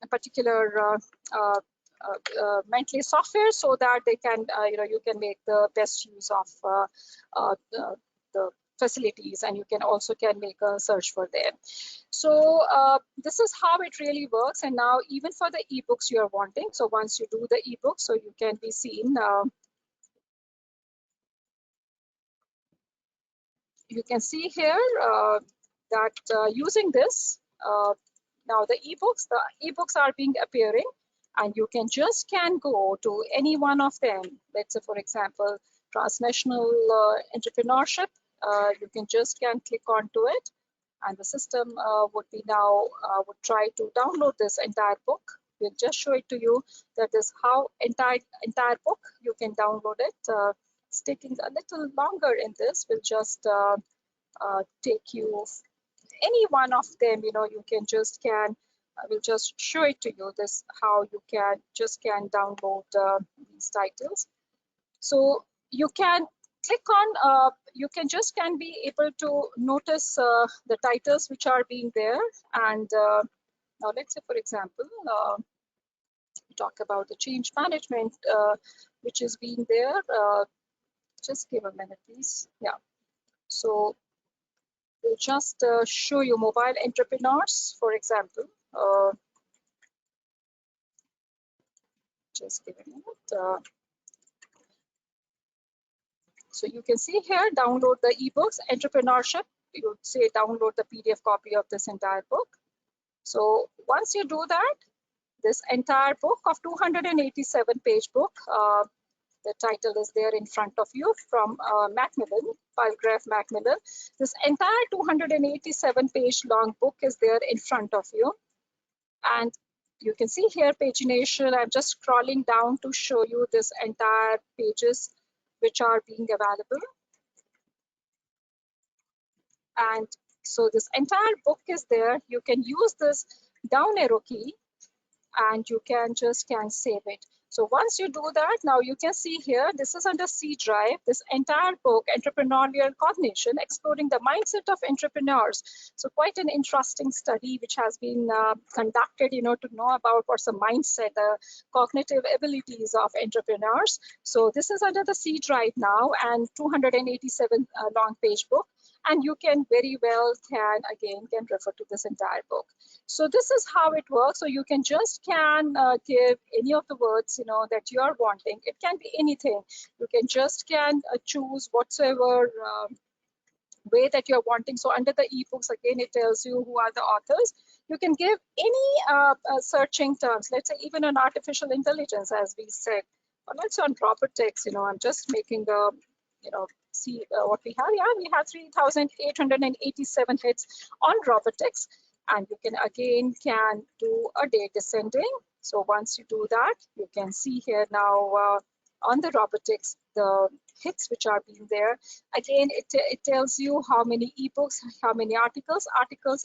particular Mendeley software, so that they can you can make the best use of the facilities, and you can also make a search for them. So this is how it really works. And now even for the ebooks you are wanting, so once you do the ebook, so you can be seen, you can see here that using this, now the ebooks are being appearing, and you can go to any one of them. Let's say, for example, transnational entrepreneurship. You can click onto it, and the system would would try to download this entire book. We'll just show it to you that is how entire book you can download it. It's taking a little longer in this. We'll just take you any one of them. You can I will just show it to you, this how you can download these titles. So you can click on, you can be able to notice the titles which are being there. And now let's say, for example, talk about the change management which is being there. Just give a minute, please. Yeah. So we'll just show you mobile entrepreneurs, for example. Just give a minute. So you can see here, download the ebooks, entrepreneurship. You would say download the PDF copy of this entire book. So once you do that, this entire book of 287-page book, the title is there in front of you from Macmillan, Palgrave Macmillan. This entire 287-page long book is there in front of you. And you can see here pagination. I'm just scrolling down to show you this entire pages which are being available. And so this entire book is there. You can use this down arrow key, and you can save it. So once you do that, now you can see here, this is under C drive, this entire book, Entrepreneurial Cognition, Exploring the Mindset of Entrepreneurs. So quite an interesting study which has been conducted, to know about what's the mindset, the cognitive abilities of entrepreneurs. So this is under the C drive now, and 287 long page book. And you can very well can refer to this entire book. So this is how it works. So you can give any of the words that you are wanting. It can be anything. You can choose whatsoever way that you're wanting. So under the ebooks, again, it tells you who are the authors. You can give any searching terms. Let's say even on artificial intelligence, as we said, or let's say on robotics. I'm just making a see what we have. Yeah, we have 3,887 hits on robotics, and you can do a day descending. So once you do that, you can see here now on the robotics the hits which are being there. Again, it tells you how many ebooks, how many articles,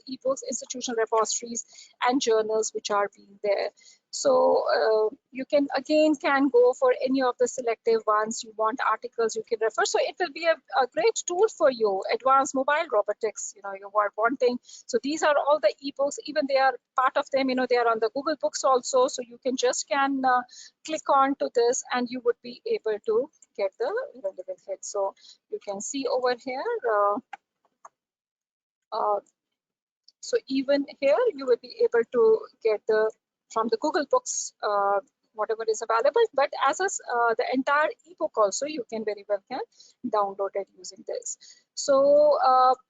ebooks, institutional repositories, and journals which are being there. So you can go for any of the selective ones. You want articles, you can refer. So it will be a great tool for you. Advanced mobile robotics, you are wanting. So these are all the ebooks. Even they are part of them. They are on the Google Books also. So you can click on to this, and you would be able to get the relevant hit. So you can see over here. Uh, so even here, you will be able to get from the Google Books, whatever is available, but as the entire ebook also, you can very well can download it using this. So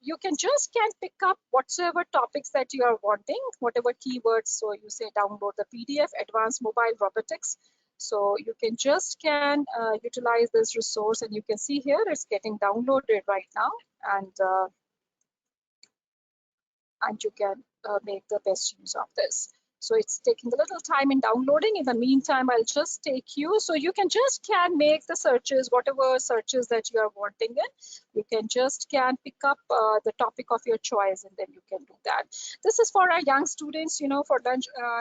you can pick up whatsoever topics that you are wanting, whatever keywords. So you say download the PDF, advanced mobile robotics. So you can utilize this resource, and you can see here it's getting downloaded right now, and you can make the best use of this. So it's taking a little time in downloading. In the meantime, I'll just take you. So you can make the searches, whatever searches that you are wanting in. You can pick up the topic of your choice, and then you can do that. This is for our young students, for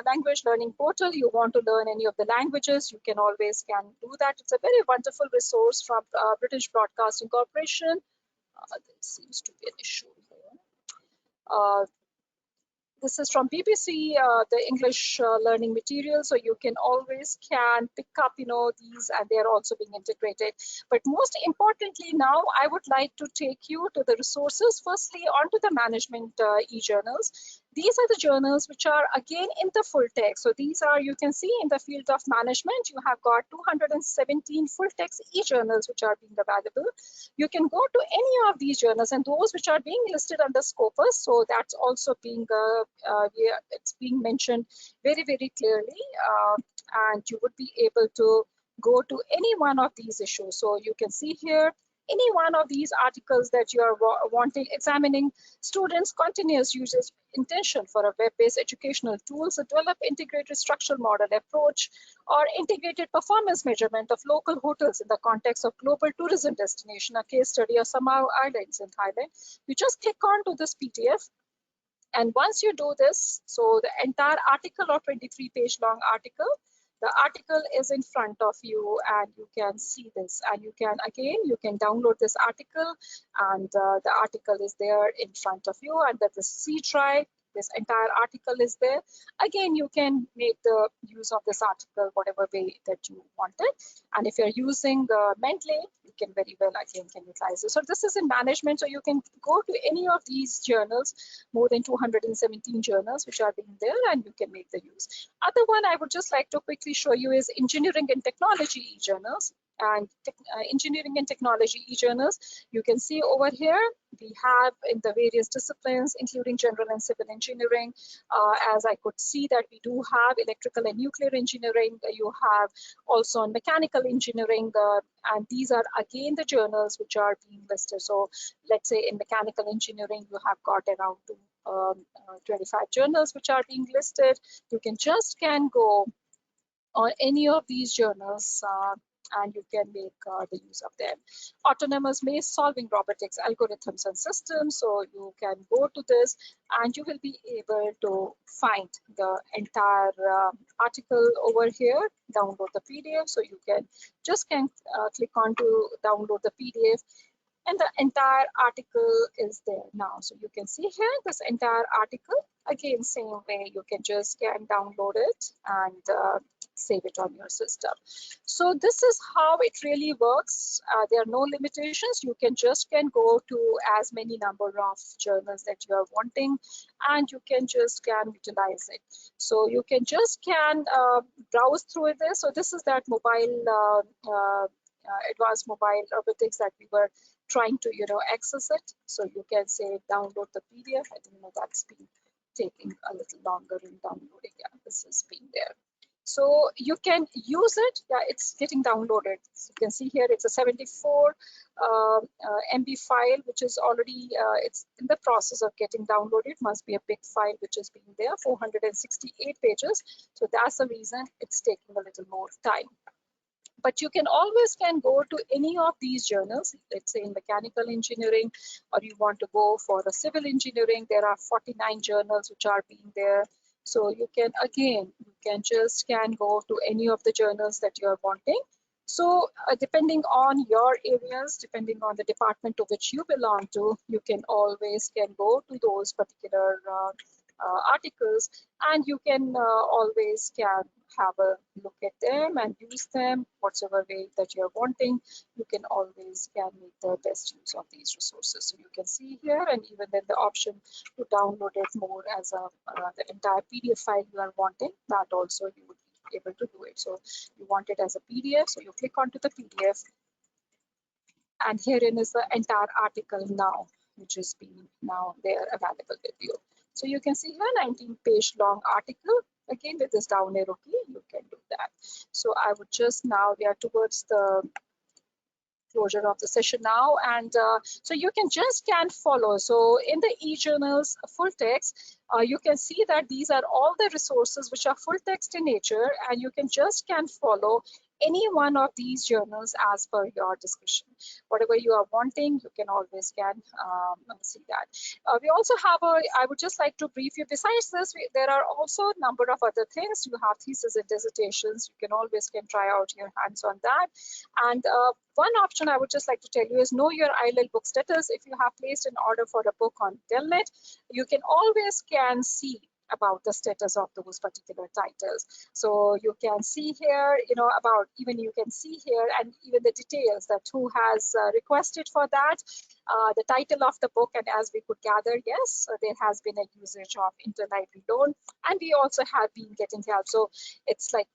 language learning portal. You want to learn any of the languages, you can always do that. It's a very wonderful resource from British Broadcasting Corporation. There seems to be an issue here. This is from BBC, the English learning material. So you can always pick up, these, and they're also being integrated. But most importantly, now I would like to take you to the resources. Firstly, onto the management e-journals. These are the journals which are again in the full text. So these are, you can see in the field of management, you have got 217 full text e-journals which are being available. You can go to any of these journals, and those which are being listed under Scopus. So that's also being it's being mentioned very, very clearly, and you would be able to go to any one of these issues. So you can see here any one of these articles that you are examining. Students' continuous usage intention for a web-based educational tools to develop integrated structural model approach or integrated performance measurement of local hotels in the context of global tourism destination, a case study of Samau Islands in Thailand. You just click on to this PDF. And once you do this, so the entire article, or 23-page long article, the article is in front of you, and you can see this. And you can download this article, and the article is there in front of you, and the C drive. This entire article is there. Again, you can make the use of this article whatever way that you want it. And if you're using Mendeley, you can very well again can utilize it. So this is in management. So you can go to any of these journals, more than 217 journals which are being there, and you can make the use. Other one I would just like to quickly show you is engineering and technology e-journals. And engineering and technology e-journals, you can see over here we have in the various disciplines, including general and civil engineering. As I could see that we do have electrical and nuclear engineering. You have also mechanical engineering, and these are again the journals which are being listed. So let's say in mechanical engineering, you have got around 25 journals which are being listed. You can go on any of these journals, and you can make the use of them. Autonomous maze solving robotics algorithms and systems. So you can go to this, and you will be able to find the entire article over here, download the PDF. So you can click on to download the PDF, and the entire article is there now. So you can see here this entire article. Again, same way, you can download it and save it on your system. So this is how it really works. There are no limitations. You can go to as many number of journals that you are wanting, and you can utilize it. So you can browse through this. So this is that mobile advanced mobile robotics that we were trying to access it. So you can say download the PDF. I don't know, that's been taking a little longer in downloading. Yeah, this is being there. So you can use it. Yeah, it's getting downloaded. So you can see here it's a 74 MB file, which is already it's in the process of getting downloaded. Must be a big file which is being there, 468 pages. So that's the reason it's taking a little more time. But you can always go to any of these journals, let's say in mechanical engineering, or you want to go for the civil engineering. There are 49 journals which are being there. So you can go to any of the journals that you are wanting. So depending on your areas, depending on the department to which you belong to, you can always go to those particular articles, and you can always can have a look at them and use them whatever way that you're wanting. You can always can make the best use of these resources. So you can see here, and even then the option to download it more as a the entire PDF file you are wanting, that also you would be able to do it. So you want it as a PDF, so you click onto the PDF, and herein is the entire article now, which is being now there available with you. So you can see here 19-page long article. Again, with this down arrow key, you can do that. So I would just now, we are towards the closure of the session now, and so you can just can follow. So in the e-journals full text, you can see that these are all the resources which are full text in nature, and you can just can follow any one of these journals as per your discretion. Whatever you are wanting, you can always can see that. We also have I would just like to brief you, besides this, there are also a number of other things. You have thesis and dissertations. You can always can try out your hands on that. And one option I would just like to tell you is know your ILL book status. If you have placed an order for a book on DELNET, you can always can see about the status of those particular titles. So you can see here, about, even you can see here, and even the details that who has requested for that, the title of the book, and as we could gather, yes, there has been a usage of interlibrary loan, and we also have been getting help. So it's like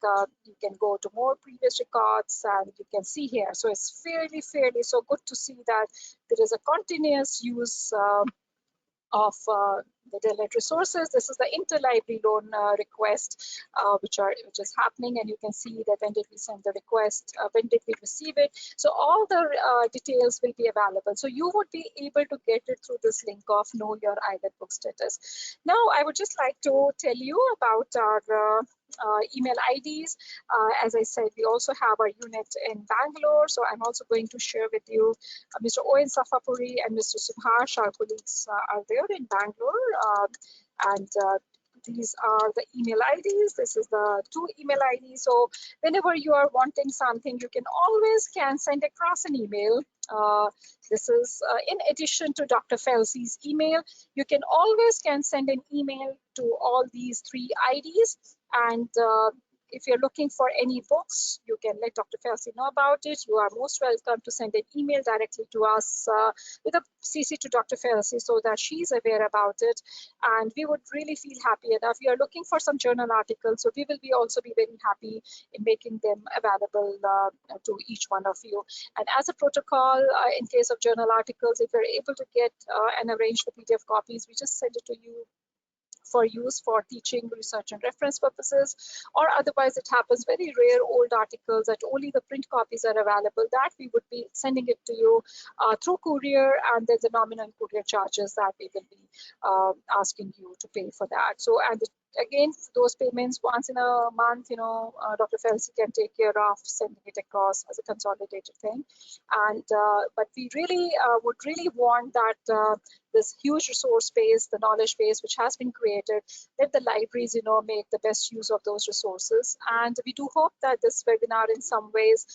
you can go to more previous records, and you can see here. So it's fairly so good to see that there is a continuous use of the DELNET resources. This is the interlibrary loan request, which is happening, and you can see that when did we send the request, when did we receive it. So all the details will be available. So you would be able to get it through this link of Know Your ILL Book Status. Now, I would just like to tell you about our email IDs. As I said, we also have our unit in Bangalore. So I'm also going to share with you Mr. Owen Safapuri and Mr. Subhash, our colleagues are there in Bangalore. And these are the email IDs. This is the 2 email IDs. So whenever you are wanting something, you can always can send across an email. This is in addition to Dr. Felsey's email. You can always can send an email to all these 3 IDs, and if you're looking for any books, you can let Dr. Felsey know about it. You are most welcome to send an email directly to us with a CC to Dr. Felsey so that she's aware about it. And we would really feel happy enough. We are looking for some journal articles, so we will also be very happy in making them available to each one of you. And as a protocol, in case of journal articles, if you're able to get and arrange the PDF copies, we just send it to you for use for teaching, research, and reference purposes, or otherwise it happens very rare old articles that only the print copies are available, that we would be sending it to you through courier, and there's a nominal courier charges that we will be asking you to pay for that. So, and again, those payments once in a month, Dr. Felsey can take care of sending it across as a consolidated thing. And but we really would really want that this huge resource base, the knowledge base which has been created, let the libraries, make the best use of those resources. And we do hope that this webinar in some ways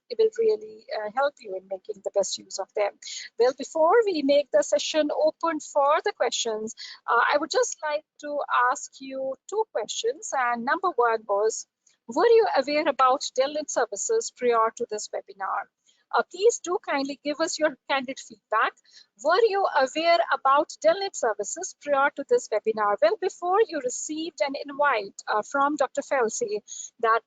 it will really help you in making the best use of them. Well, before we make the session open for the questions, I would just like to ask you 2 questions. And number 1 was, were you aware about DELNET services prior to this webinar? Please do kindly give us your candid feedback. Were you aware about DELNET services prior to this webinar? Well, before you received an invite from Dr. Felsey that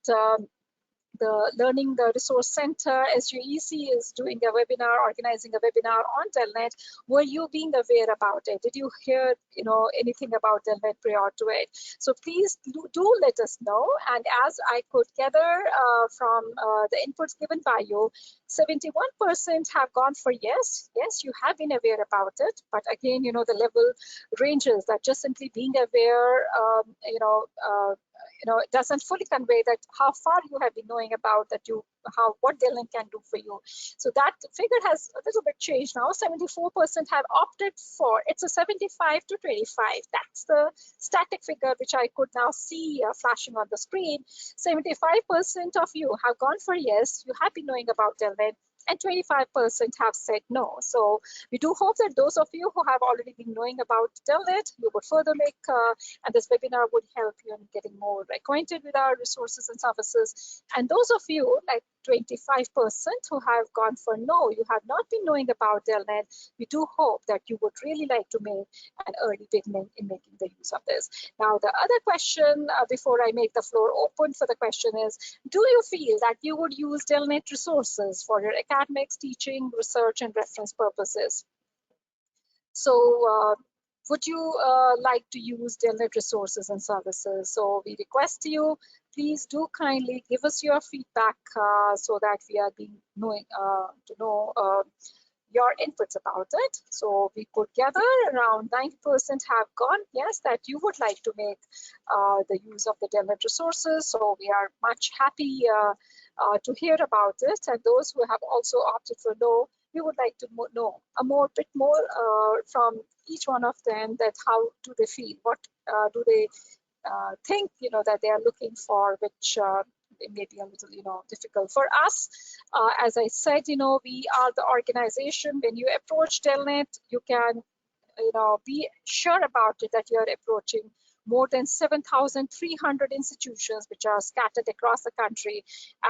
the Learning the Resource Center, SUEC, is doing a webinar, organizing a webinar on DELNET. Were you being aware about it? Did you hear, anything about DELNET prior to it? So please do let us know. And as I could gather from the inputs given by you, 71% have gone for yes. Yes, you have been aware about it. But again, the level ranges that just simply being aware, it doesn't fully convey that how far you have been knowing about that what DELNET can do for you. So that figure has a little bit changed now. 74% have opted for, it's a 75 to 25. That's the static figure which I could now see flashing on the screen. 75% of you have gone for yes. You have been knowing about DELNET. and 25% have said no. So we do hope that those of you who have already been knowing about DELNET, you would further make, and this webinar would help you in getting more acquainted with our resources and services. And those of you, like 25% who have gone for no, you have not been knowing about DELNET, we do hope that you would really like to make an early beginning in making the use of this. Now, the other question before I make the floor open for the question is, do you feel that you would use DELNET resources for your academics, teaching, research, and reference purposes? So would you like to use DELNET resources and services? So we request you, please do kindly give us your feedback so that we are being knowing to know your inputs about it. So we could gather around 90% have gone yes, that you would like to make the use of the DELNET resources. So we are much happy to hear about it. And those who have also opted for no, we would like to know a bit more from each one of them, that how do they feel, what do they think, that they are looking for, which it may be a little, difficult for us. As I said, we are the organization. When you approach DELNET, you can, be sure about it that you are approaching more than 7,300 institutions which are scattered across the country,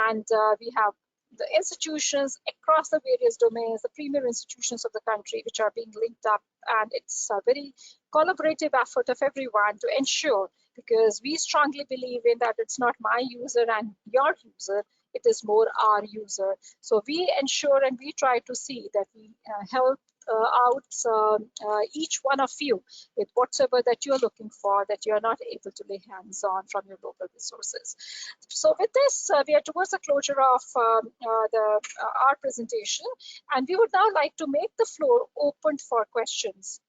and we have the institutions across the various domains, the premier institutions of the country, which are being linked up, and it's a very collaborative effort of everyone to ensure, because we strongly believe in that it's not my user and your user, it is more our user. So we ensure and we try to see that we help out each one of you with whatever that you're looking for, that you're not able to lay hands on from your local resources. So with this, we are towards the closure of our presentation, and we would now like to make the floor open for questions.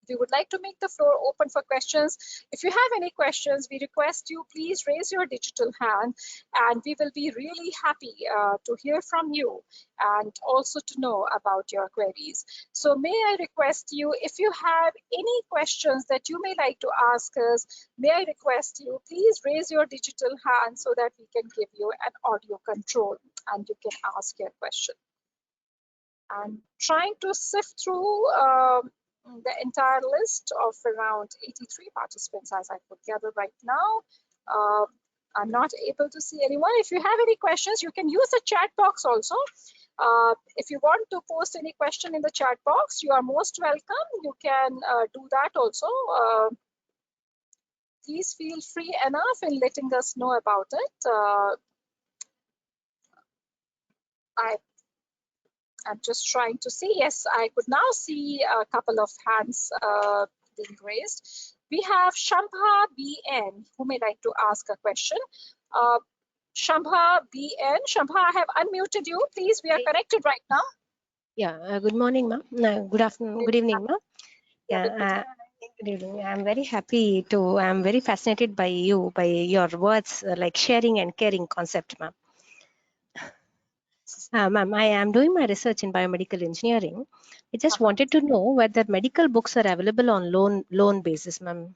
We would like to make the floor open for questions. If you have any questions, we request you please raise your digital hand, and we will be really happy to hear from you and also to know about your queries. So may I request you, if you have any questions that you may like to ask us, may I request you please raise your digital hand so that we can give you an audio control and you can ask your question. I'm trying to sift through the entire list of around 83 participants as I could gather right now. I'm not able to see anyone. If you have any questions, you can use the chat box also. If you want to post any question in the chat box, you are most welcome. You can do that also. Please feel free enough in letting us know about it. I'm just trying to see. Yes, I could now see a couple of hands being raised. We have Shambha BN, who may like to ask a question. Shambha BN, Shambha, I have unmuted you. Please, we are connected right now. Yeah, good morning, ma'am. Good afternoon, good evening, ma'am. Yeah, good evening. I'm very happy I'm very fascinated by your words, like sharing and caring concept, ma'am. Ma'am, I am doing my research in biomedical engineering. I just wanted to know whether medical books are available on loan basis, ma'am.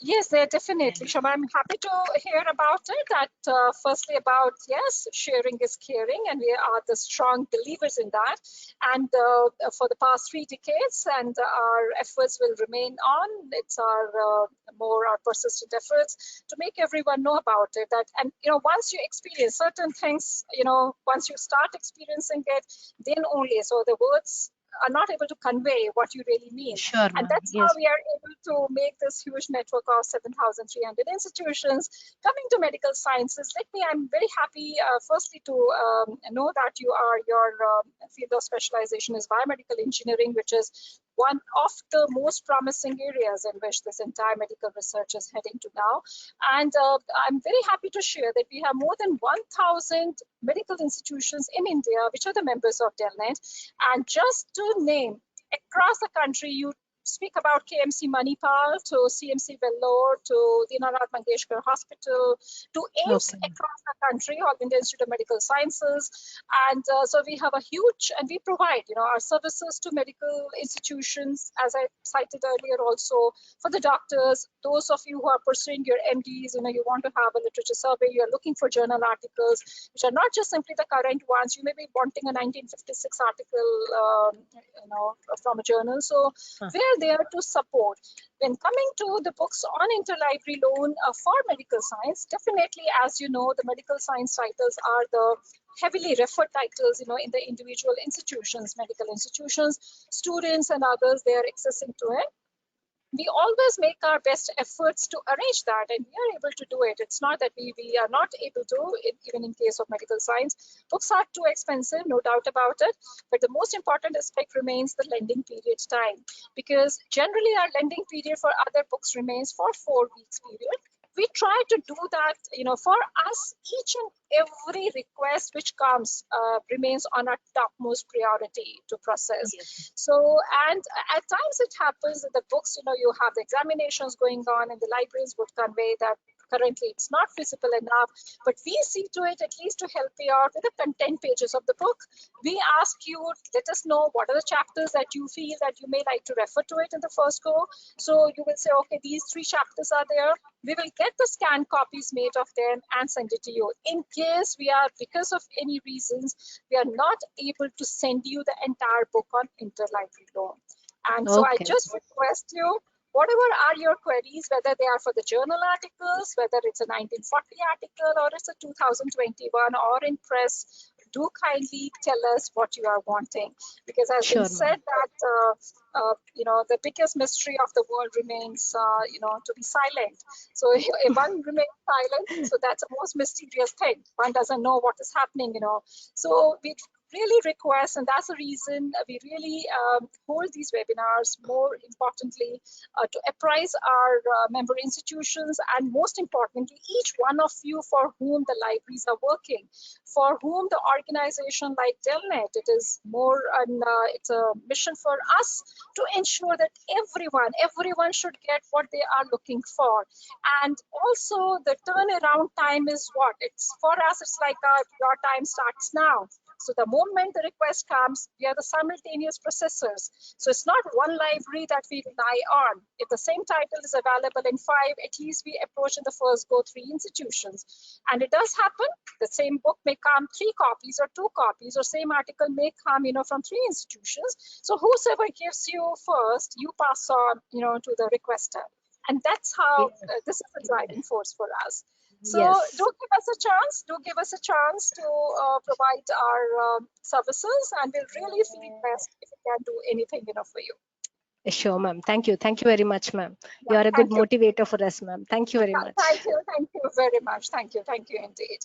Yes, they're definitely. Shama, I'm happy to hear about it. That firstly about, yes, sharing is caring, and we are the strong believers in that. And for the past 3 decades, and our efforts will remain on. It's our persistent efforts to make everyone know about it. And once you experience certain things, once you start experiencing it, then only. So the words are not able to convey what you really mean. Sure, and that's how we are able to make this huge network of 7,300 institutions coming to medical sciences. I'm very happy, firstly, to know that your field of specialization is biomedical engineering, which is one of the most promising areas in which this entire medical research is heading to now. And I'm very happy to share that we have more than 1,000 medical institutions in India, which are the members of DELNET. And just to name, across the country, you speak about KMC Manipal to CMC Vellore to Dinanath Mangeshkar Hospital to AIIMS across the country, All India Institute of Medical Sciences. And so we have a huge, and we provide, our services to medical institutions, as I cited earlier also, for the doctors, those of you who are pursuing your MDs, you want to have a literature survey, you're looking for journal articles, which are not just simply the current ones. You may be wanting a 1956 article, from a journal. So we're there to support. When coming to the books on interlibrary loan for medical science, definitely, as you know, the medical science titles are the heavily referred titles, in the individual institutions, medical institutions, students and others, they are accessing to it. We always make our best efforts to arrange that, and we are able to do it. It's not that we are not able to, even in case of medical science. Books are too expensive, no doubt about it, but the most important aspect remains the lending period time, because generally our lending period for other books remains for 4 weeks period. We try to do that, for us, each and every request which comes remains on our topmost priority to process. Yes. So, and at times it happens that the books, you have the examinations going on, and the libraries would convey that currently it's not feasible enough, but we see to it at least to help you out with the content pages of the book. We ask you, let us know what are the chapters that you feel that you may like to refer to it in the first go. So you will say, okay, these 3 chapters are there. We will get the scanned copies made of them and send it to you. In case we are, because of any reasons, we are not able to send you the entire book on interlibrary loan. And so I just request you, whatever are your queries, whether they are for the journal articles, whether it's a 1940 article or it's a 2021 or in press, do kindly tell us what you are wanting, because as been said that the biggest mystery of the world remains to be silent. So if one remains silent, so that's the most mysterious thing. One doesn't know what is happening, So we really request, and that's the reason we really hold these webinars, more importantly, to apprise our member institutions, and most importantly, each one of you for whom the libraries are working, for whom the organization like DELNET, it is more it's a mission for us to ensure that everyone should get what they are looking for. And also the turnaround time is what? It's for us, it's like your time starts now. So the moment the request comes, we are the simultaneous processors. So it's not one library that we rely on. If the same title is available in 5, at least we approach in the first go 3 institutions. And it does happen, the same book may come 3 copies or 2 copies, or same article may come, from 3 institutions. So whosoever gives you first, you pass on, to the requester. And that's how this is the driving force for us. So do give us a chance to provide our services, and we'll really feel best if we can do anything, for you. Sure, ma'am. Thank you very much, ma'am. You are a good motivator for us, ma'am. Thank you very much. Thank you very much. Thank you indeed.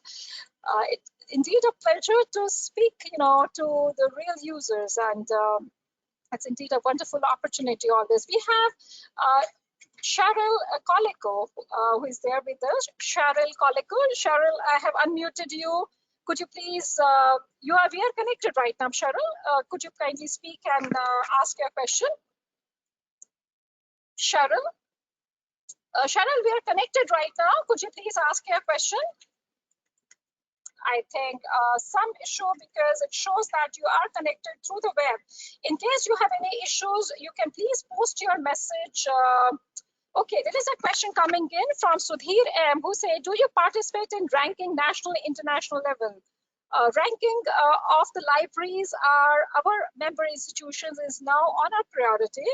It's indeed a pleasure to speak, to the real users, and it's indeed a wonderful opportunity always. We have Cheryl Coleco, who is there with us. Cheryl Coleco. Cheryl, I have unmuted you. Could you please, we are connected right now, Cheryl. Could you kindly speak and ask your question? Cheryl? Cheryl, we are connected right now. Could you please ask your question? I think some issue, because it shows that you are connected through the web. In case you have any issues, you can please post your message. Okay, there is a question coming in from Sudhir M, who say, do you participate in ranking national, international level? Ranking of the libraries are our member institutions is now on our priority,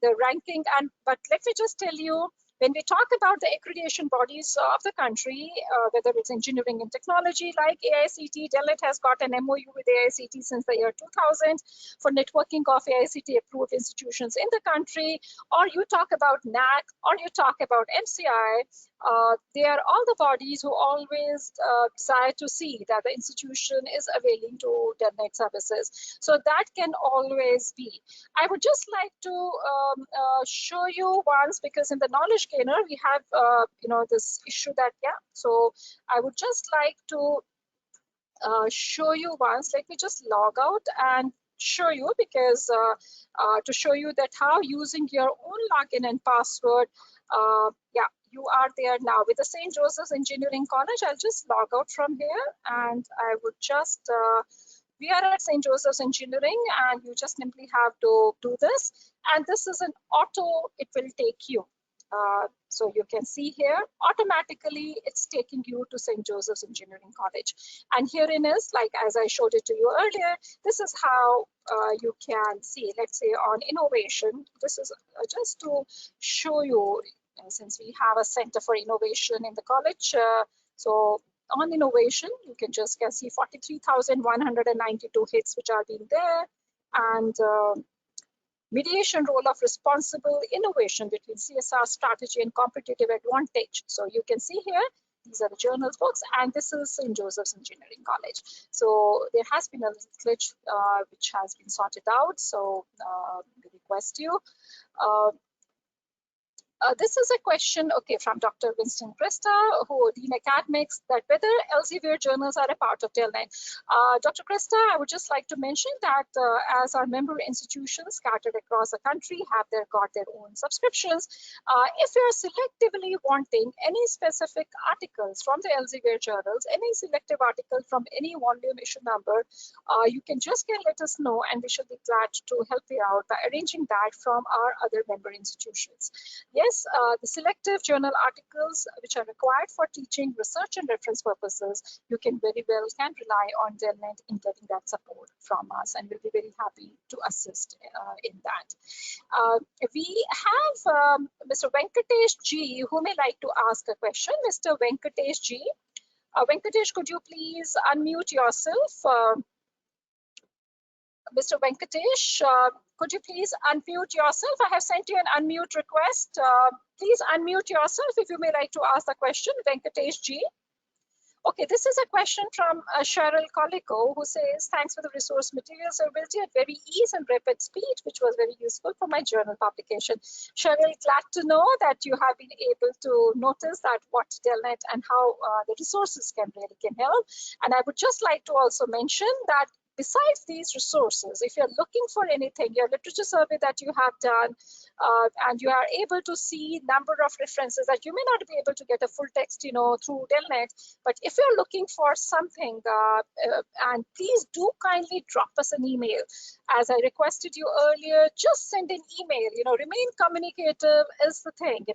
the ranking. But let me just tell you, when we talk about the accreditation bodies of the country, whether it's engineering and technology like AICT, DELNET has got an MOU with AICT since the year 2000 for networking of AICT approved institutions in the country, or you talk about NAC, or you talk about MCI, they are all the bodies who always desire to see that the institution is availing to DELNET services. So that can always be. I would just like to show you once, because in the knowledge gainer we have this issue that so I would just like to show you once. Let me just log out and show you, because to show you that how using your own login and password, yeah, you are there now with the St. Joseph's Engineering College. I'll just log out from here, and I would just, we are at St. Joseph's Engineering, and you just simply have to do this. And this is an auto, it will take you. So you can see here, automatically it's taking you to St. Joseph's Engineering College. And herein is, like as I showed it to you earlier, this is how you can see, let's say on innovation, this is just to show you, since we have a Center for Innovation in the college. So on innovation, you can just see 43,192 hits which are being there. And mediation role of responsible innovation between CSR strategy and competitive advantage. So you can see here, these are the journals books, and this is St. Joseph's Engineering College. So there has been a glitch which has been sorted out. So we request you. This is a question, okay, from Dr. Winston Krista, who Dean Academics, that whether Elsevier journals are a part of DELNET. Dr. Krista, I would just like to mention that as our member institutions scattered across the country have got their own subscriptions, if you're selectively wanting any specific articles from the Elsevier journals, any selective article from any volume issue number, you can just let us know, and we shall be glad to help you out by arranging that from our other member institutions. Yes, the selective journal articles which are required for teaching, research, and reference purposes, you can very well rely on DELNET in getting that support from us, and we'll be very happy to assist in that. We have Mr. Venkatesh G, who may like to ask a question. Mr. Venkatesh G. Venkatesh, could you please unmute yourself? Mr. Venkatesh, could you please unmute yourself? I have sent you an unmute request. Please unmute yourself if you may like to ask the question, Venkatesh G. Okay, this is a question from Cheryl Colico, who says, thanks for the resource materials availability at very ease and rapid speed, which was very useful for my journal publication. Cheryl, glad to know that you have been able to notice that what DELNET and how the resources can help. And I would just like to also mention that besides these resources, if you're looking for anything, your literature survey that you have done, and you are able to see number of references that you may not be able to get a full text, through DELNET, but if you're looking for something, and please do kindly drop us an email. As I requested you earlier, just send an email, remain communicative is the thing,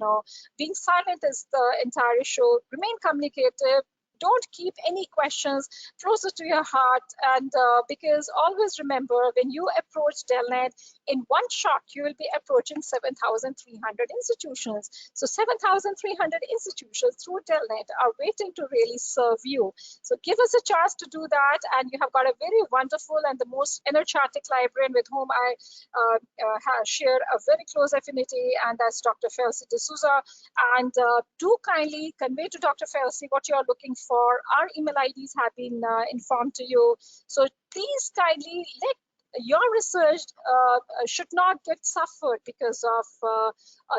being silent is the entire issue, remain communicative. Don't keep any questions closer to your heart, and because always remember, when you approach DELNET, in one shot, you will be approaching 7,300 institutions. So 7,300 institutions through DELNET are waiting to really serve you. So give us a chance to do that, and you have got a very wonderful and the most energetic librarian with whom I share a very close affinity, and that's Dr. Felsi D'Souza. And do kindly convey to Dr. Felsi what you are looking for. Our email IDs have been informed to you. So please kindly let your research should not get suffered because of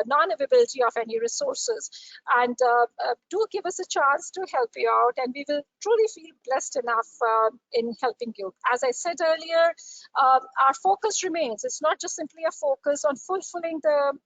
non-availability of any resources. And do give us a chance to help you out, and we will truly feel blessed enough in helping you. As I said earlier, our focus remains. It's not just simply a focus on fulfilling the,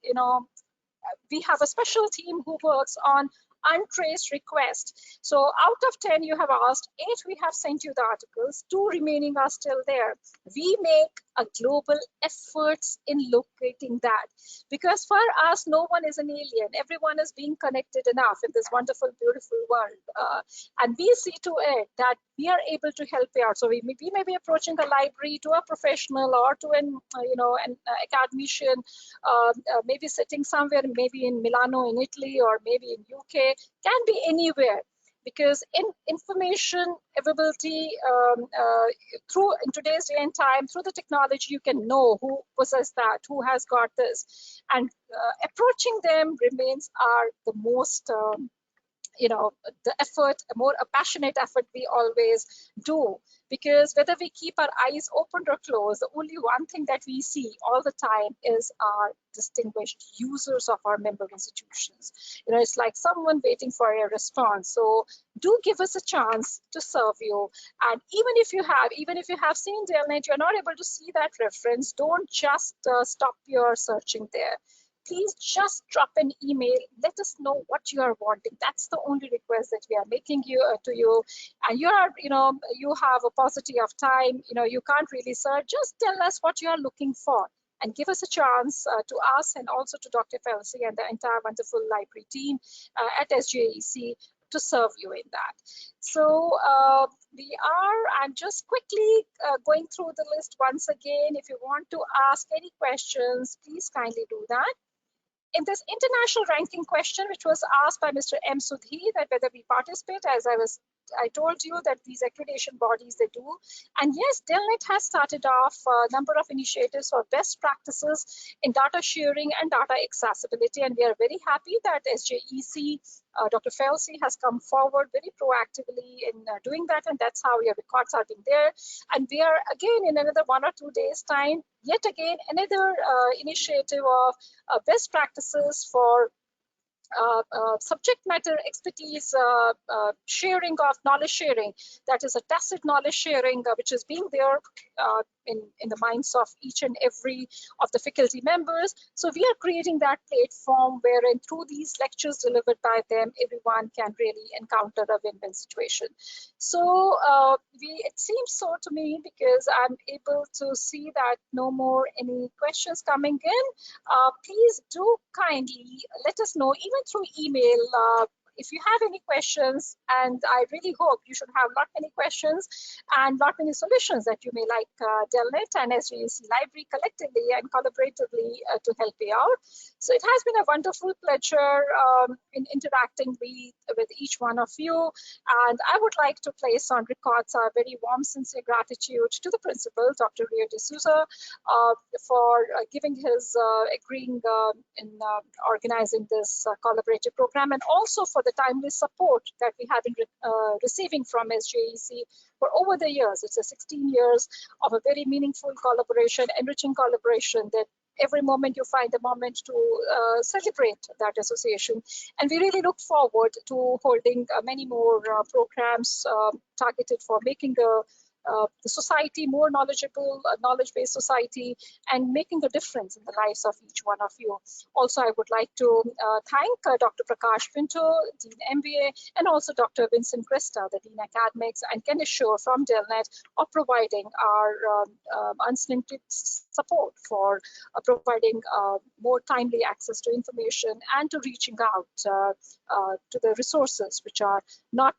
we have a special team who works on untraced request. So out of 10 you have asked, 8 we have sent you the articles, 2 remaining are still there. We make a global efforts in locating that, because for us no one is an alien, everyone is being connected enough in this wonderful, beautiful world, and we see to it that we are able to help you out. So we may be approaching a library, to a professional, or to an academician, maybe sitting somewhere, maybe in Milano in Italy, or maybe in UK, can be anywhere, because in information availability in today's day and time, through the technology, you can know who possesses that, who has got this, and approaching them remains the most the effort, a more passionate effort we always do. Because whether we keep our eyes open or closed, the only one thing that we see all the time is our distinguished users of our member institutions. It's like someone waiting for a response. So do give us a chance to serve you. And even if you have seen DELNET, you're not able to see that reference, don't just stop your searching there. Please just drop an email. Let us know what you are wanting. That's the only request that we are making to you. And you have a paucity of time. You can't really search. Just tell us what you are looking for and give us a chance to us and also to Dr. Felsi and the entire wonderful library team at SJEC to serve you in that. So I'm just quickly going through the list once again. If you want to ask any questions, please kindly do that. In this international ranking question, which was asked by Mr. M. Sudhi, that whether we participate, as I told you that these accreditation bodies, they do. And yes, DELNET has started off a number of initiatives for best practices in data sharing and data accessibility. And we are very happy that SJEC, Dr. Felsi has come forward very proactively in doing that. And that's how your records are being there. And we are again in another 1 or 2 days time, yet again, another initiative of best practices for subject matter expertise sharing of knowledge sharing, that is a tacit knowledge sharing which is being there in the minds of each and every of the faculty members. So we are creating that platform wherein through these lectures delivered by them, everyone can really encounter a win-win situation. So it seems so to me, because I'm able to see that no more any questions coming in. Please do kindly let us know, even through email, if you have any questions, and I really hope you should have not many questions and not many solutions that you may like DELNET and SJEC Library collectively and collaboratively to help you out. So it has been a wonderful pleasure in interacting with each one of you. And I would like to place on records our very warm, sincere gratitude to the principal, Dr. Rio D'Souza, for giving his agreeing in organizing this collaborative program, and also for the timely support that we have been receiving from SJEC for over the years. It's a 16 years of a very meaningful collaboration, enriching collaboration, that every moment you find a moment to celebrate that association. And we really look forward to holding many more programs targeted for making the society more knowledgeable, a knowledge-based society, and making a difference in the lives of each one of you. Also, I would like to thank Dr. Prakash Pinto, Dean MBA, and also Dr. Vincent Cresta, the Dean Academics, and Ken Shore from DELNET, of providing our unstinted support for providing more timely access to information and to reaching out to the resources which are not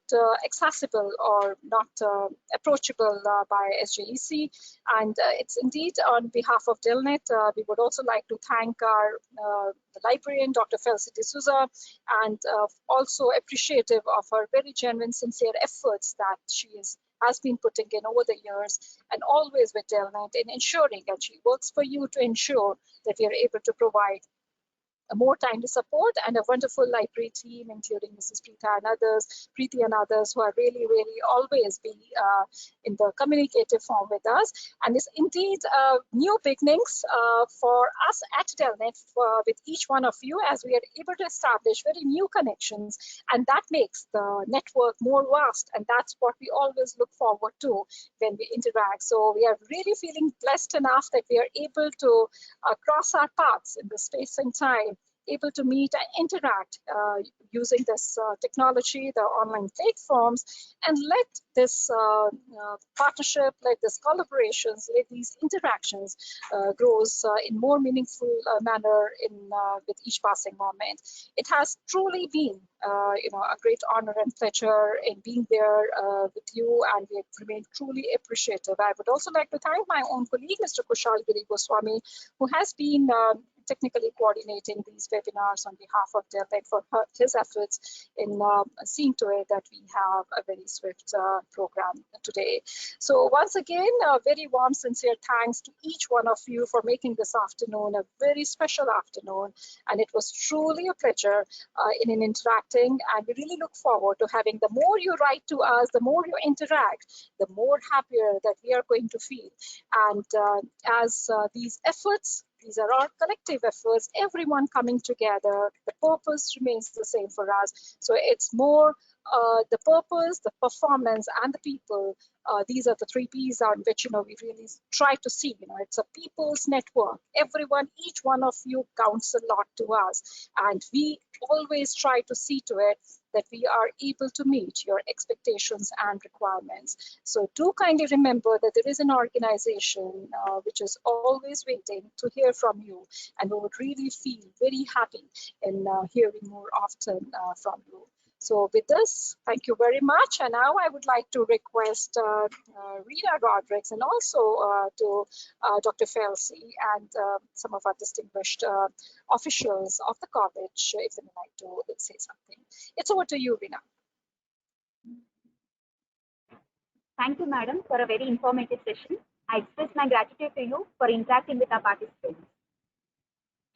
accessible or not approachable by SJEC. And it's indeed on behalf of DELNET, we would also like to thank our librarian, Dr. Felsi D'Souza, and also appreciative of her very genuine, sincere efforts that she has been putting in over the years, and always with DELNET in ensuring, and she works for you to ensure that we are able to provide more timely support, and a wonderful library team, including Mrs. Preeti and others, who are really, really always be in the communicative form with us. And it's indeed new beginnings for us at DELNET with each one of you, as we are able to establish very new connections, and that makes the network more vast, and that's what we always look forward to when we interact. So we are really feeling blessed enough that we are able to cross our paths in the space and time, able to meet and interact using this technology, the online platforms, and let this partnership, let this collaborations, let these interactions grows in more meaningful manner with each passing moment. It has truly been a great honor and pleasure in being there with you, and we remain truly appreciative. I would also like to thank my own colleague, Mr. Kushal Giri Goswami, who has been technically coordinating these webinars on behalf of DELNET for his efforts in seeing to it that we have a very swift program today. So once again, a very warm, sincere thanks to each one of you for making this afternoon a very special afternoon. And it was truly a pleasure in interacting. And we really look forward to having the more you write to us, the more you interact, the more happier that we are going to feel. And as these efforts, these are our collective efforts, everyone coming together, the purpose remains the same for us. So it's more the purpose, the performance, and the people. These are the 3 P's on which we really try to see. It's a people's network. Everyone, each one of you counts a lot to us, and we always try to see to it that we are able to meet your expectations and requirements. So do kindly remember that there is an organization which is always waiting to hear from you, and we would really feel very happy in hearing more often from you. So with this, thank you very much. And now I would like to request Rita Rodriguez and also to Dr. Felsi and some of our distinguished officials of the college, if they would like to say something. It's over to you, Rina. Thank you, madam, for a very informative session. I express my gratitude to you for interacting with our participants.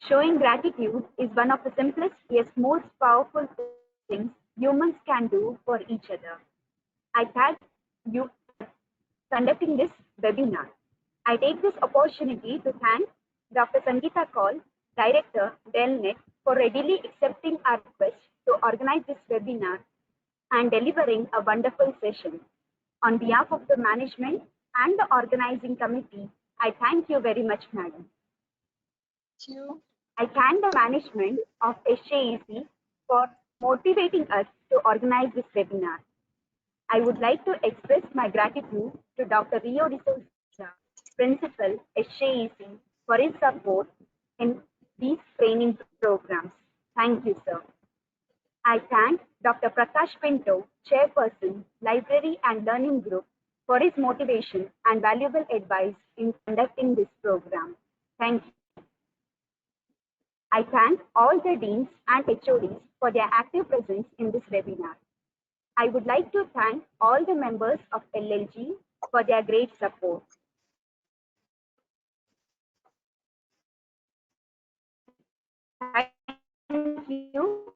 Showing gratitude is one of the simplest yet most powerful things humans can do for each other. I thank you for conducting this webinar. I take this opportunity to thank Dr. Sangeeta Kaul, Director, DELNET, for readily accepting our request to organize this webinar and delivering a wonderful session. On behalf of the management and the organizing committee, I thank you very much, madam. Thank you. I thank the management of SJEC for motivating us to organize this webinar. I would like to express my gratitude to Dr. Rio D'Souza, Principal, SJEC, for his support in these training programs. Thank you, sir. I thank Dr. Prakash Pinto, Chairperson, Library and Learning Group, for his motivation and valuable advice in conducting this program. Thank you. I thank all the deans and HODs for their active presence in this webinar. I would like to thank all the members of LLG for their great support. Thank you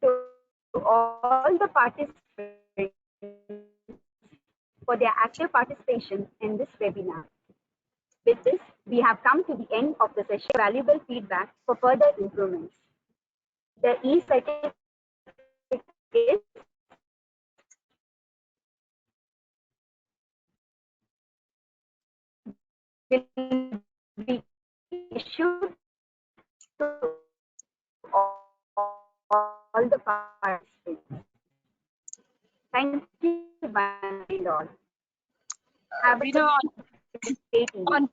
to all the participants for their active participation in this webinar. With this, we have come to the end of the session. Valuable feedback for further improvements. The e-certificate will be issued to all the participants. Thank you, one and all. Have a great evening.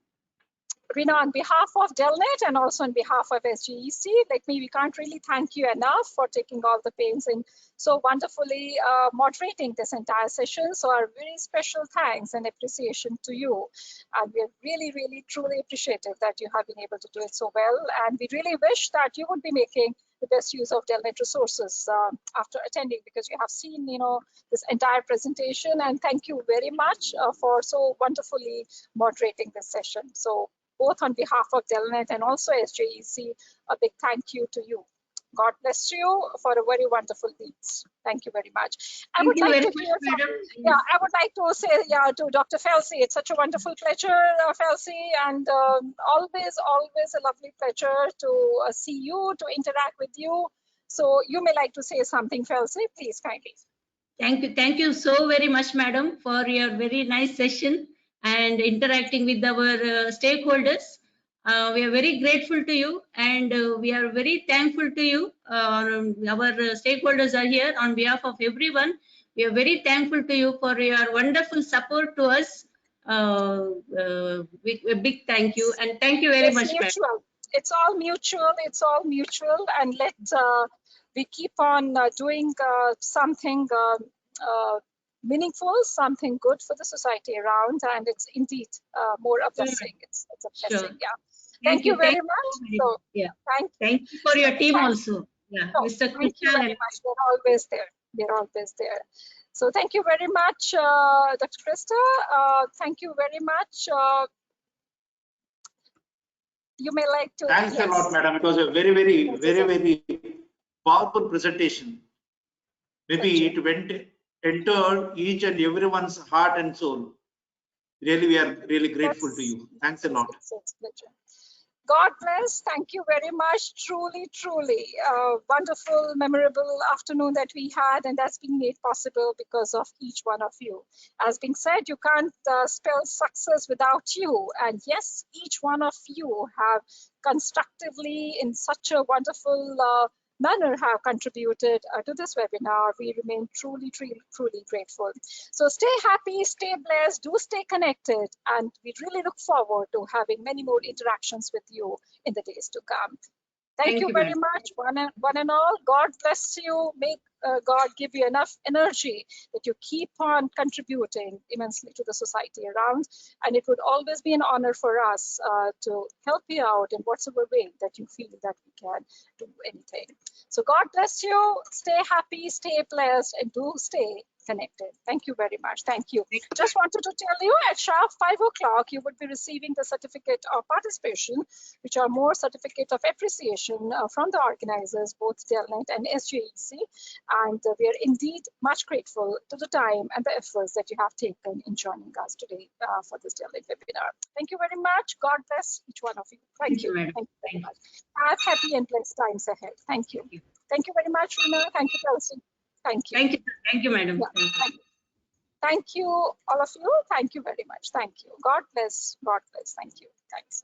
Rina, on behalf of DELNET and also on behalf of SJEC, we can't really thank you enough for taking all the pains in so wonderfully moderating this entire session. So our very special thanks and appreciation to you. And we're really, really, truly appreciative that you have been able to do it so well. And we really wish that you would be making the best use of DELNET resources after attending, because you have seen, this entire presentation. And thank you very much for so wonderfully moderating this session. So both on behalf of DELNET and also SJEC, a big thank you to you. God bless you for a very wonderful deeds. Thank you very much. I would like to say to Dr. Felsi, it's such a wonderful pleasure, Felsi, and always a lovely pleasure to see you, to interact with you. So you may like to say something, Felsi, please kindly. Thank you so very much, madam, for your very nice session and interacting with our stakeholders. We are very grateful to you, and we are very thankful to you. Our stakeholders are here on behalf of everyone. We are very thankful to you for your wonderful support to us. A big thank you, and thank you very much. It's all mutual. It's all mutual, and let we keep on doing something meaningful, something good for the society around, and it's indeed more a blessing. It's a blessing, yeah. Thank you very much. So, Yeah. thank You for your team also. Yeah, No, Mr. thank you very Krishna. much. They're always there. They're always there. So thank you very much, Dr. Krista. Thank you very much. You may like to. Thanks a Yes. lot, madam. It was a very, very powerful presentation. Maybe it went entered each and everyone's heart and soul. Really, we are really grateful to you. Thanks a lot. It's a pleasure. God bless. Thank you very much. Truly, truly wonderful, memorable afternoon that we had, and that's been made possible because of each one of you. As being said, you can't spell success without you. And yes, each one of you have constructively, in such a wonderful manner, have contributed to this webinar. We remain truly, truly grateful. So stay happy, stay blessed, do stay connected, and we really look forward to having many more interactions with you in the days to come. Thank you very much, one and all. God bless you. May God give you enough energy that you keep on contributing immensely to the society around. And it would always be an honor for us to help you out in whatsoever way that you feel that we can do anything. So God bless you. Stay happy, stay blessed, and do stay connected. Thank you very much. Thank you. Just wanted to tell you at sharp 5 o'clock, you would be receiving the certificate of participation, which are more certificate of appreciation from the organizers, both DELNET and SJEC. And we are indeed much grateful to the time and the efforts that you have taken in joining us today for this DELNET webinar. Thank you very much. God bless each one of you. Thank you. Thank you very much. Have happy and blessed times ahead. Thank you. Thank you very much, Rina. Thank you, Kelsey. Thank you. Thank you, madam. Yeah, thank you, all of you. Thank you very much. Thank you. God bless. God bless. Thank you. Thanks.